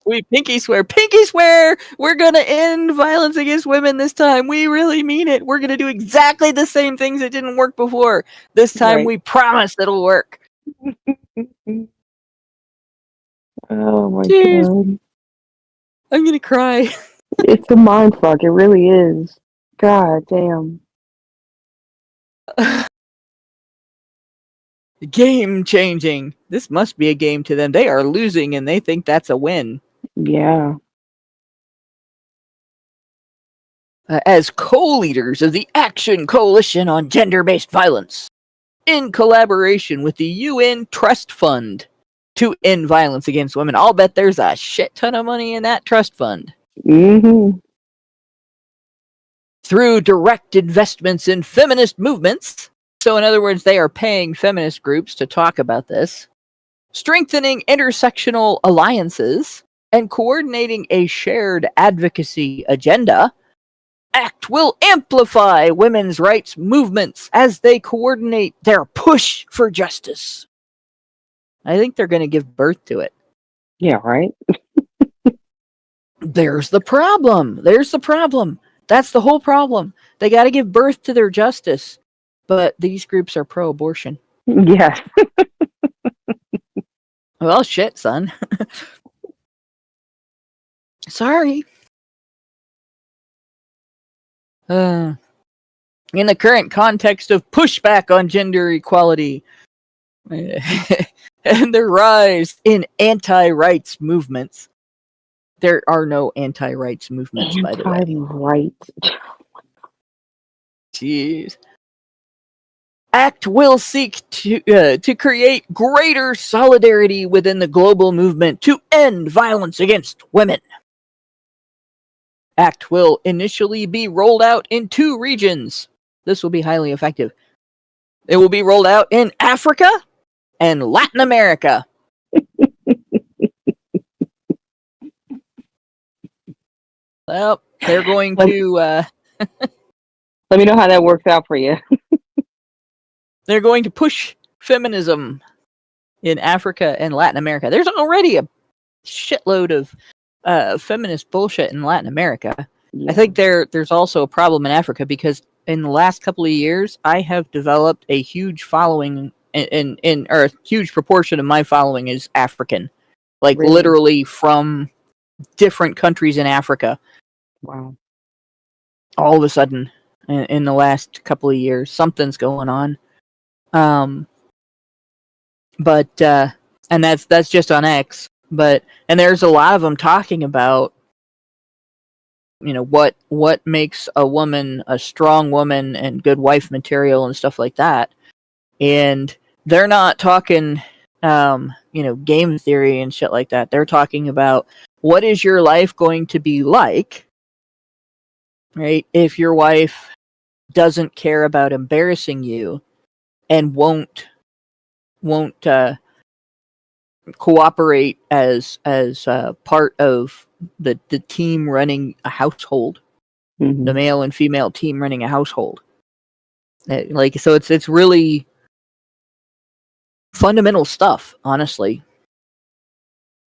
We pinky swear. Pinky swear! We're gonna end violence against women this time. We really mean it. We're gonna do exactly the same things that didn't work before. This time Right. we promise it'll work. Oh my Jeez, god. I'm gonna cry. It's a mind fuck. It really is. God damn. Game changing. This must be a game to them. They are losing and they think that's a win. Yeah. As co-leaders of the Action Coalition on Gender-Based Violence, in collaboration with the UN Trust Fund to end violence against women. I'll bet there's a shit ton of money in that trust fund. Mm-hmm. Through direct investments in feminist movements, so in other words, they are paying feminist groups to talk about this, strengthening intersectional alliances, and coordinating a shared advocacy agenda, ACT will amplify women's rights movements as they coordinate their push for justice. I think they're going to give birth to it. Yeah, right? There's the problem. That's the whole problem. They got to give birth to their justice. But these groups are pro-abortion. Yes. Well, shit, son. Sorry. In the current context of pushback on gender equality and the rise in anti-rights movements. There are no anti-rights movements, by the way. Anti-rights. Jeez. ACT will seek to create greater solidarity within the global movement to end violence against women. ACT will initially be rolled out in 2 regions. This will be highly effective. It will be rolled out in Africa and Latin America. Well, they're going to... Let me know how that works out for you. They're going to push feminism in Africa and Latin America. There's already a shitload of feminist bullshit in Latin America. Yeah. I think there's also a problem in Africa because in the last couple of years, I have developed a huge following, or a huge proportion of my following is African. Like, Really? literally from different countries in Africa. Wow. All of a sudden, in the last couple of years, something's going on. But and that's just on X. And there's a lot of them talking about, you know, what makes a woman a strong woman and good wife material and stuff like that. And they're not talking, you know, game theory and shit like that. They're talking about what is your life going to be like, right? If your wife doesn't care about embarrassing you and won't cooperate as part of the team running a household, Mm-hmm. the male and female team running a household. Like, so it's really fundamental stuff, honestly.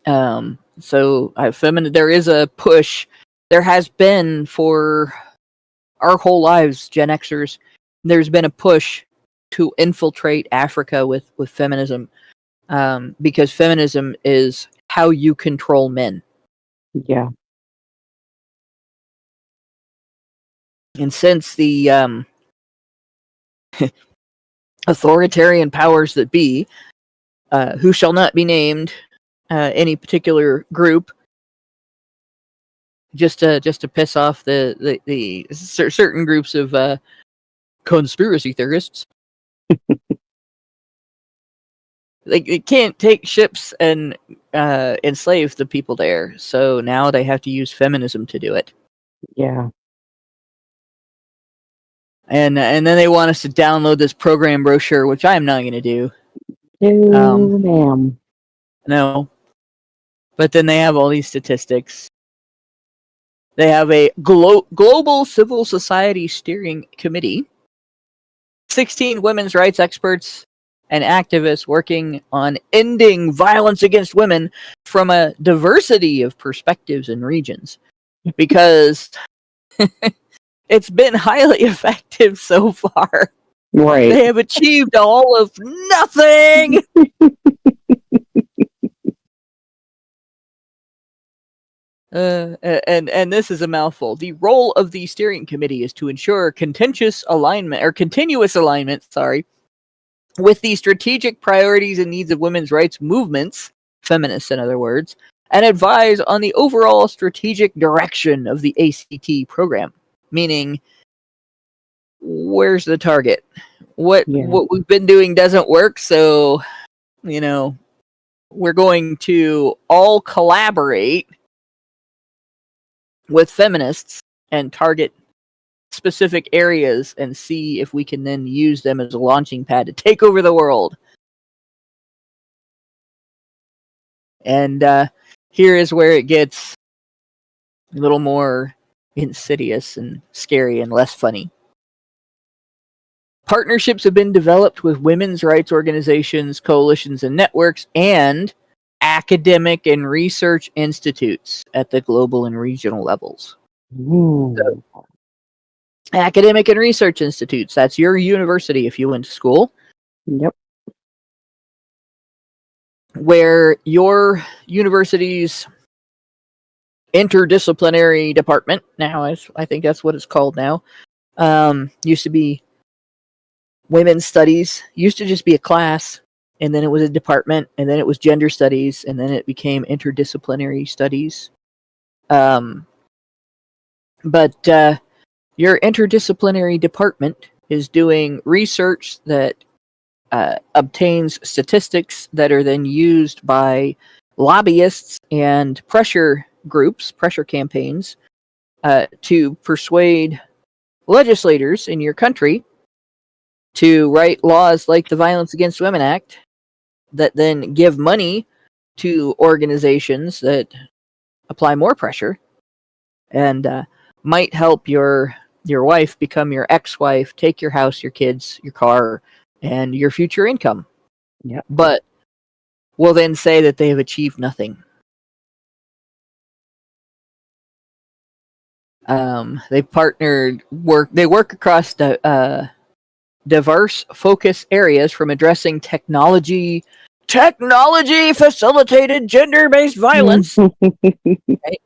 So there is a push. There has been for our whole lives, Gen Xers. There's been a push to infiltrate Africa with feminism, because feminism is how you control men. Yeah. And since the authoritarian powers that be, who shall not be named, any particular group, just to piss off the certain groups of conspiracy theorists, they can't take ships and enslave the people there. So now they have to use feminism to do it. Yeah. And then they want us to download this program brochure, which I am not going to do. Ma'am. No. But then they have all these statistics. They have a global civil society steering committee, 16 women's rights experts, and activists working on ending violence against women from a diversity of perspectives and regions, because it's been highly effective so far. Right. They have achieved all of nothing. And this is a mouthful. The role of the steering committee is to ensure continuous alignment, with the strategic priorities and needs of women's rights movements, feminists in other words, and advise on the overall strategic direction of the ACT program. Meaning, where's the target? What we've been doing doesn't work, so we're going to all collaborate with feminists and target specific areas and see if we can then use them as a launching pad to take over the world. And here is where it gets a little more insidious and scary and less funny. Partnerships have been developed with women's rights organizations, coalitions, and networks, and academic and research institutes at the global and regional levels. So, academic and research institutes, that's your university if you went to school. Yep. Where your university's interdisciplinary department, now I think that's what it's called now, used to be women's studies, used to just be a class, and then it was a department, and then it was gender studies, and then it became interdisciplinary studies. But your interdisciplinary department is doing research that obtains statistics that are then used by lobbyists and pressure groups, pressure campaigns, to persuade legislators in your country to write laws like the Violence Against Women Act that then give money to organizations that apply more pressure and might help your wife become your ex-wife, take your house, your kids, your car, and your future income. Yep. But will then say that they have achieved nothing. They work across the diverse focus areas, from addressing technology facilitated gender-based violence, right?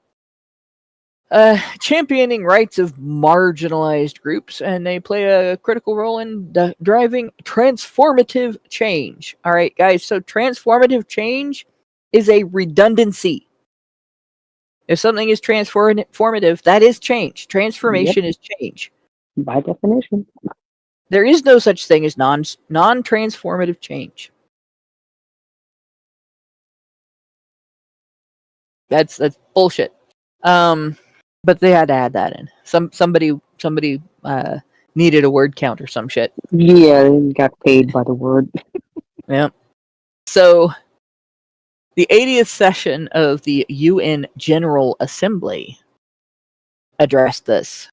Championing rights of marginalized groups, and they play a critical role in driving transformative change. All right, guys, so transformative change is a redundancy. If something is transformative, that is change. Transformation is change. By definition. There is no such thing as non-transformative change. That's bullshit. But they had to add that in. Somebody needed a word count or some shit. Yeah, they got paid by the word. Yeah. So the 80th session of the UN General Assembly addressed this.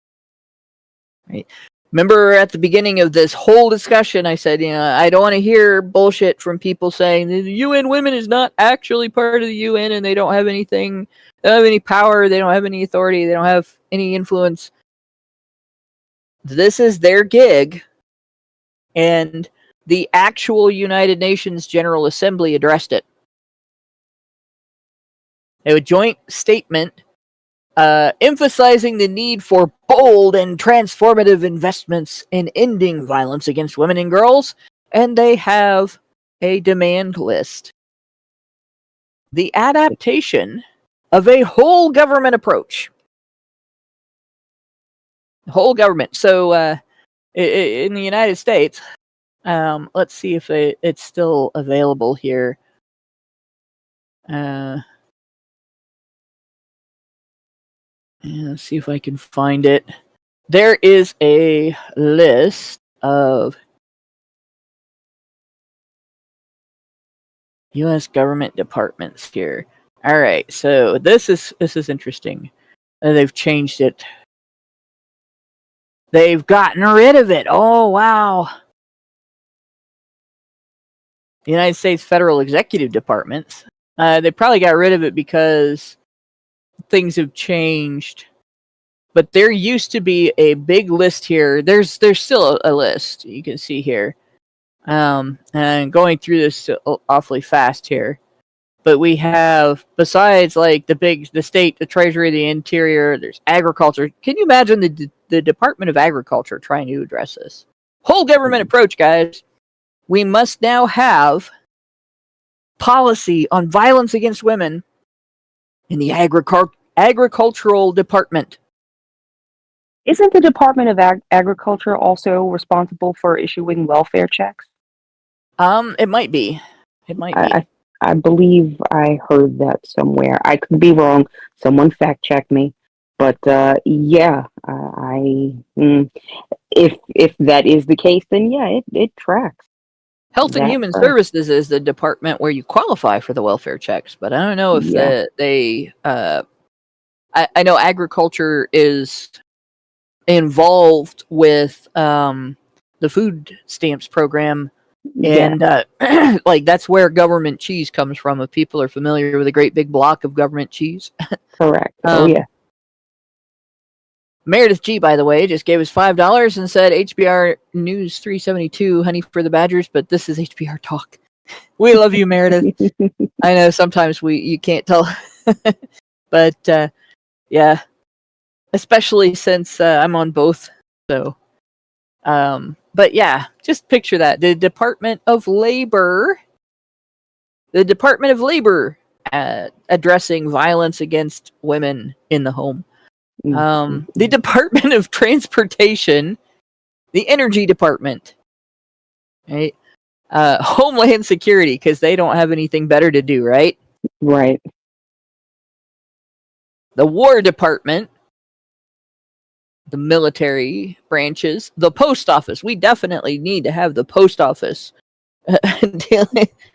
Right. Remember at the beginning of this whole discussion, I said, I don't want to hear bullshit from people saying the UN Women is not actually part of the UN and they don't have anything, they don't have any power, they don't have any authority, they don't have any influence. This is their gig, and the actual United Nations General Assembly addressed it. A joint statement emphasizing the need for bold and transformative investments in ending violence against women and girls, and they have a demand list. The adaptation of a whole government approach. Whole government. So in the United States, let's see if it's still available here. Let's see if I can find it. There is a list of U.S. government departments here. All right, so this is interesting. They've changed it. They've gotten rid of it. Oh, wow. the United States Federal Executive Departments. They probably got rid of it because things have changed. But there used to be a big list here. There's still a list you can see here. And going through this awfully fast here. But we have, besides like the state, the treasury, the interior, there's agriculture. Can you imagine the Department of Agriculture trying to address this? Whole government approach, guys. We must now have policy on violence against women in the agricultural department. Isn't the Department of Agriculture also responsible for issuing welfare checks? It might be. I believe I heard that somewhere. I could be wrong. Someone fact check me. But yeah, if that is the case, then yeah, it tracks. Health and Human Services is the department where you qualify for the welfare checks, but I don't know if they. I know agriculture is involved with the food stamps program. And like that's where government cheese comes from. If people are familiar with a great big block of government cheese, correct. Yeah. Meredith G, by the way, just gave us $5 and said HBR News 372, honey for the Badgers, but this is HBR Talk. We love you, Meredith. I know sometimes you can't tell, but yeah, especially since I'm on both. So, but yeah, just picture that. The Department of Labor addressing violence against women in the home. The Department of Transportation, the Energy Department, right? Homeland Security, because they don't have anything better to do, right? Right. The War Department, the military branches, the Post Office. We definitely need to have the Post Office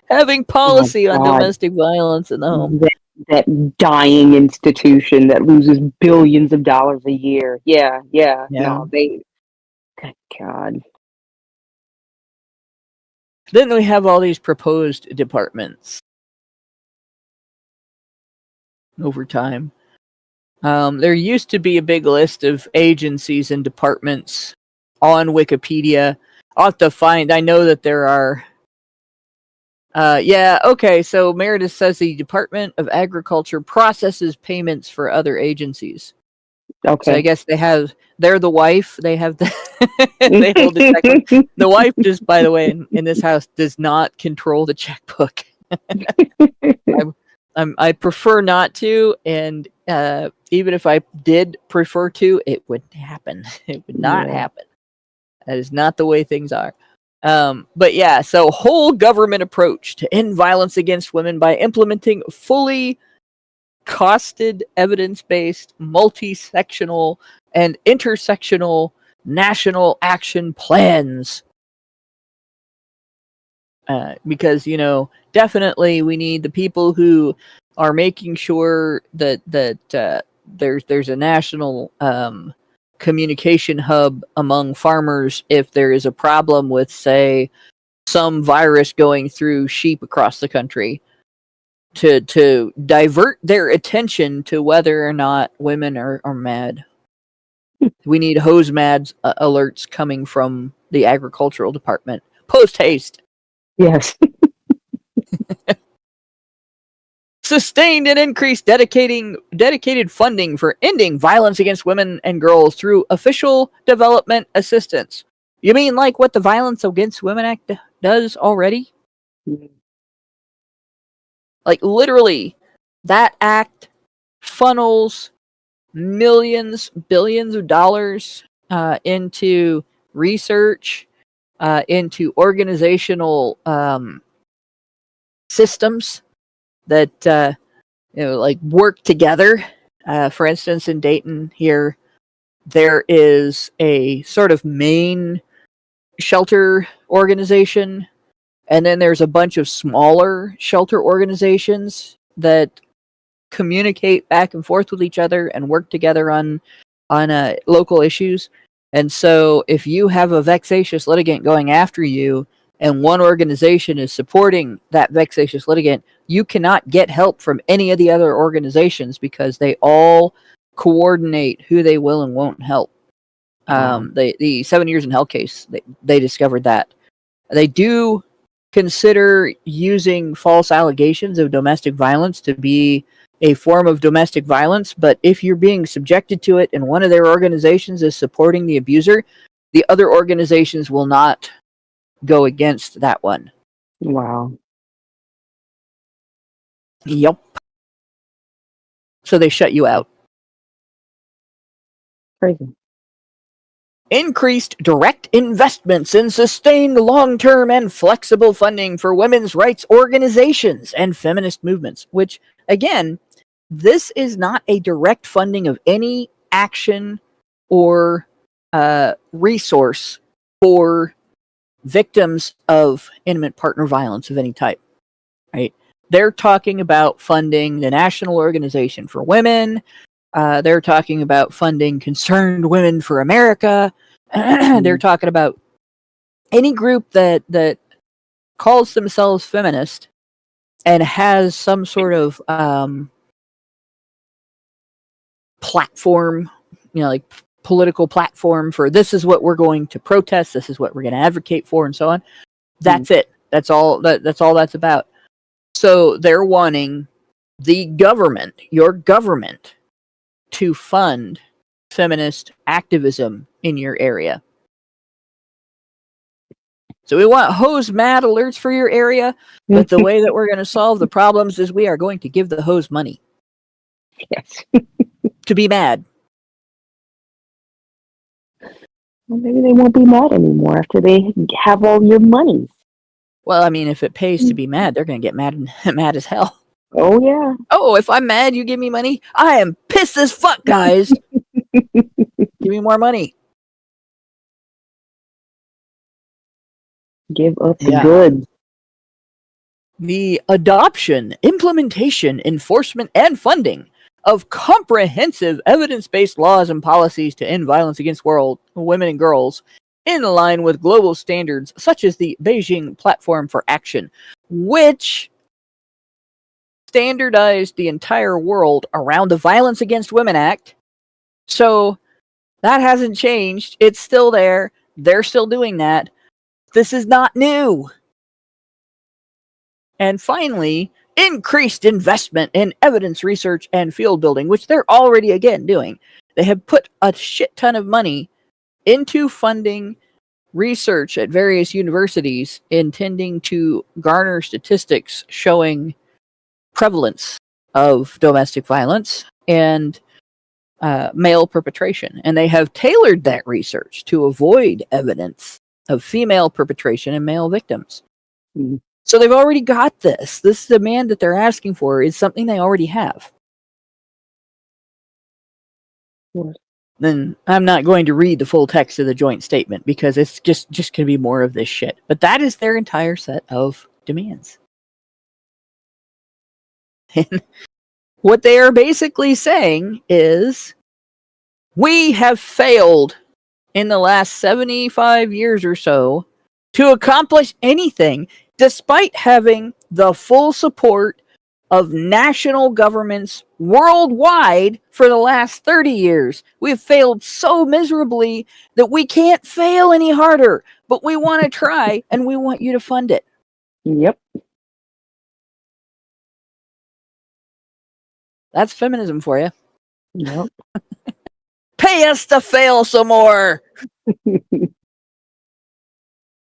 having policy on domestic violence in the home. That dying institution that loses billions of dollars a year. Yeah. No, good God. Then we have all these proposed departments over time. There used to be a big list of agencies and departments on Wikipedia. I'll have to find. I know that there are. So Meredith says the Department of Agriculture processes payments for other agencies. Okay. So I guess they're the wife. They have they hold the checkbook. The wife, just by the way, in this house, does not control the checkbook. I prefer not to, and even if I did prefer to, it wouldn't happen. It would not happen. That is not the way things are. But yeah, so whole government approach to end violence against women by implementing fully costed, evidence-based, multi-sectional, and intersectional national action plans. Because, definitely we need the people who are making sure that there's a national communication hub among farmers if there is a problem with, say, some virus going through sheep across the country, to divert their attention to whether or not women are mad. We need hose mad alerts coming from the agricultural department. Post haste. Yes. Sustained and increased dedicated funding for ending violence against women and girls through official development assistance. You mean like what the Violence Against Women Act does already? Mm-hmm. Like literally, that act funnels millions, billions of dollars into research, into organizational systems that like work together. For instance, in Dayton here, there is a sort of main shelter organization, and then there's a bunch of smaller shelter organizations that communicate back and forth with each other and work together on local issues. And so if you have a vexatious litigant going after you, and one organization is supporting that vexatious litigant, you cannot get help from any of the other organizations because they all coordinate who they will and won't help. The 7 years in hell case, they discovered that. They do consider using false allegations of domestic violence to be a form of domestic violence, but if you're being subjected to it and one of their organizations is supporting the abuser, the other organizations will not go against that one. Wow. Yep. So they shut you out. Crazy. Increased direct investments in sustained long-term and flexible funding for women's rights organizations and feminist movements, which, again, this is not a direct funding of any action or resource for victims of intimate partner violence of any type, right? They're talking about funding the National Organization for Women. They're talking about funding Concerned Women for America. They're talking about any group that calls themselves feminist and has some sort of platform, like political platform for this is what we're going to protest, this is what we're going to advocate for, and so on. That's it. That's all that's about. So they're wanting the government, your government, to fund feminist activism in your area. So we want hose mad alerts for your area, but the way that we're going to solve the problems is we are going to give the hose money. Yes. To be mad. Well, maybe they won't be mad anymore after they have all your money. Well, I mean, if it pays to be mad, they're going to get mad as hell. Oh, yeah. Oh, if I'm mad, you give me money? I am pissed as fuck, guys. Give me more money. Give up the goods. The adoption, implementation, enforcement, and funding of comprehensive evidence-based laws and policies to end violence against women and girls in line with global standards such as the Beijing Platform for Action, which standardized the entire world around the Violence Against Women Act. So that hasn't changed. It's still there. They're still doing that. This is not new. And finally, increased investment in evidence research and field building, which they're already, again, doing. They have put a shit ton of money into funding research at various universities intending to garner statistics showing prevalence of domestic violence and male perpetration. And they have tailored that research to avoid evidence of female perpetration and male victims. Mm-hmm. So they've already got this. This demand that they're asking for is something they already have. Yes. Then I'm not going to read the full text of the joint statement because it's just going to be more of this shit. But that is their entire set of demands. And what they are basically saying is, we have failed in the last 75 years or so to accomplish anything despite having the full support of national governments worldwide for the last 30 years. We've failed so miserably that we can't fail any harder, but we want to try and we want you to fund it. Yep. That's feminism for you. Yep. Pay us to fail some more.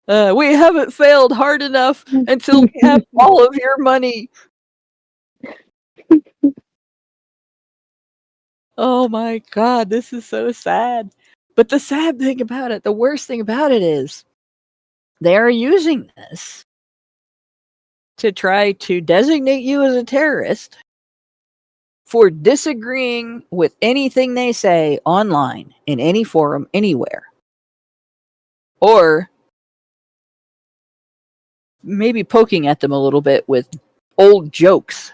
We haven't failed hard enough until we have all of your money. Oh my God, this is so sad. But the sad thing about it, the worst thing about it is they are using this to try to designate you as a terrorist for disagreeing with anything they say online, in any forum, anywhere. Or maybe poking at them a little bit with old jokes.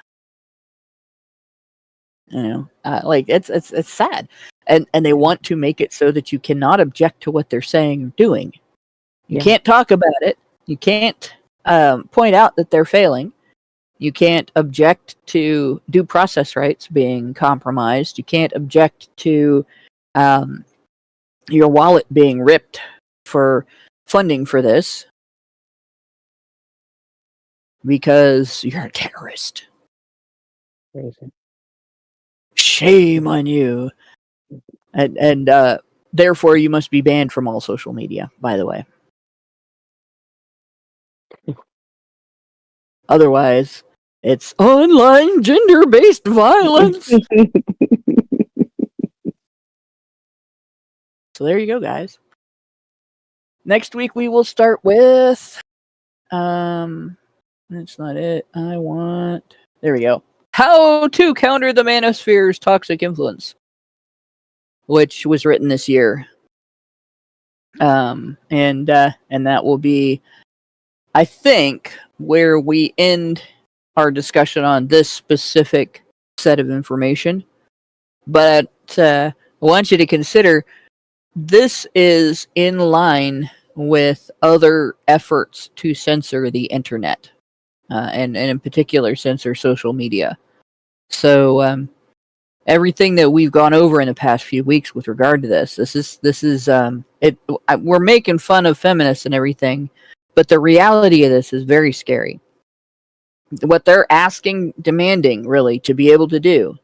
Like it's sad. And they want to make it so that you cannot object to what they're saying or doing. You can't talk about it. You can't point out that they're failing. You can't object to due process rights being compromised. You can't object to your wallet being ripped for funding for this because you're a terrorist. Crazy. Shame on you. And therefore, you must be banned from all social media, by the way. Otherwise, it's online gender-based violence. So there you go, guys. Next week, we will start with... that's not it. There we go. How to counter the manosphere's toxic influence, which was written this year. And that will be, I think, where we end our discussion on this specific set of information. But I want you to consider this is in line with other efforts to censor the internet, and in particular censor social media. So everything that we've gone over in the past few weeks with regard to this is we're making fun of feminists and everything, but the reality of this is very scary. What they're demanding really to be able to do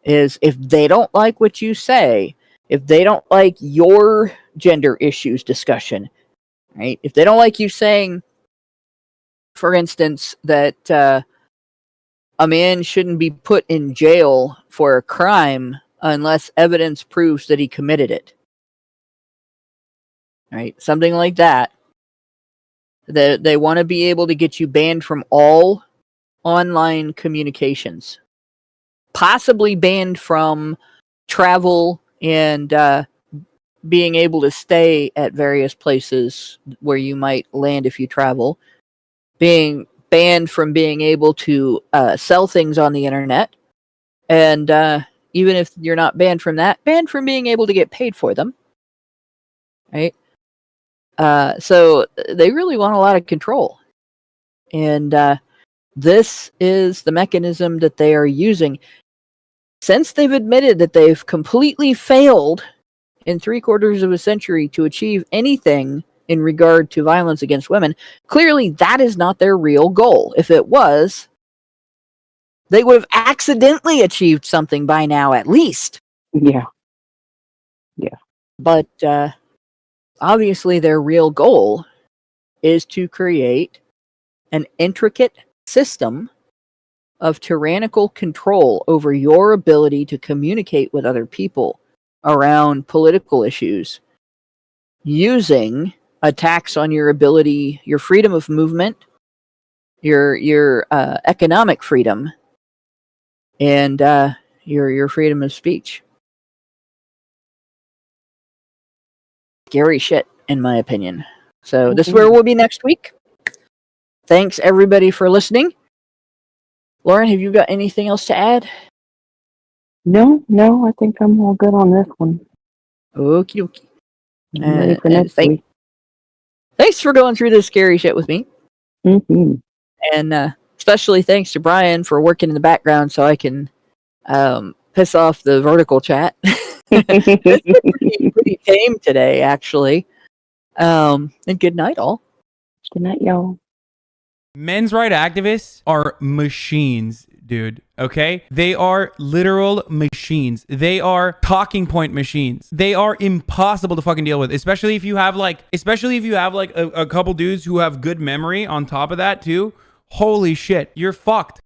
is, if they don't like what you say, if they don't like your gender issues discussion, right? If they don't like you saying, for instance, that a man shouldn't be put in jail for a crime unless evidence proves that he committed it, right? Something like that. They want to be able to get you banned from all online communications, possibly banned from travel and being able to stay at various places where you might land if you travel, being banned from being able to sell things on the internet, and even if you're not banned from that, banned from being able to get paid for them, right? So they really want a lot of control, and this is the mechanism that they are using. Since they've admitted that they've completely failed in 3/4 of a century to achieve anything in regard to violence against women, clearly that is not their real goal. If it was, they would have accidentally achieved something by now, at least. Yeah. But obviously their real goal is to create an intricate system of tyrannical control over your ability to communicate with other people around political issues, using attacks on your ability, your freedom of movement, your economic freedom, and your freedom of speech. Scary shit, in my opinion. So this is where we'll be next week. Thanks everybody for listening. Lauren, have you got anything else to add? No, I think I'm all good on this one. Okie dokie. I'm ready for next week. Thanks for going through this scary shit with me. Mm-hmm. And especially thanks to Brian for working in the background so I can piss off the vertical chat. It's pretty tame today, actually. And good night, all. Good night, y'all. Men's rights activists are machines, dude. Okay? They are literal machines. They are talking point machines. They are impossible to fucking deal with, especially if you have a couple dudes who have good memory on top of that too. Holy shit, you're fucked.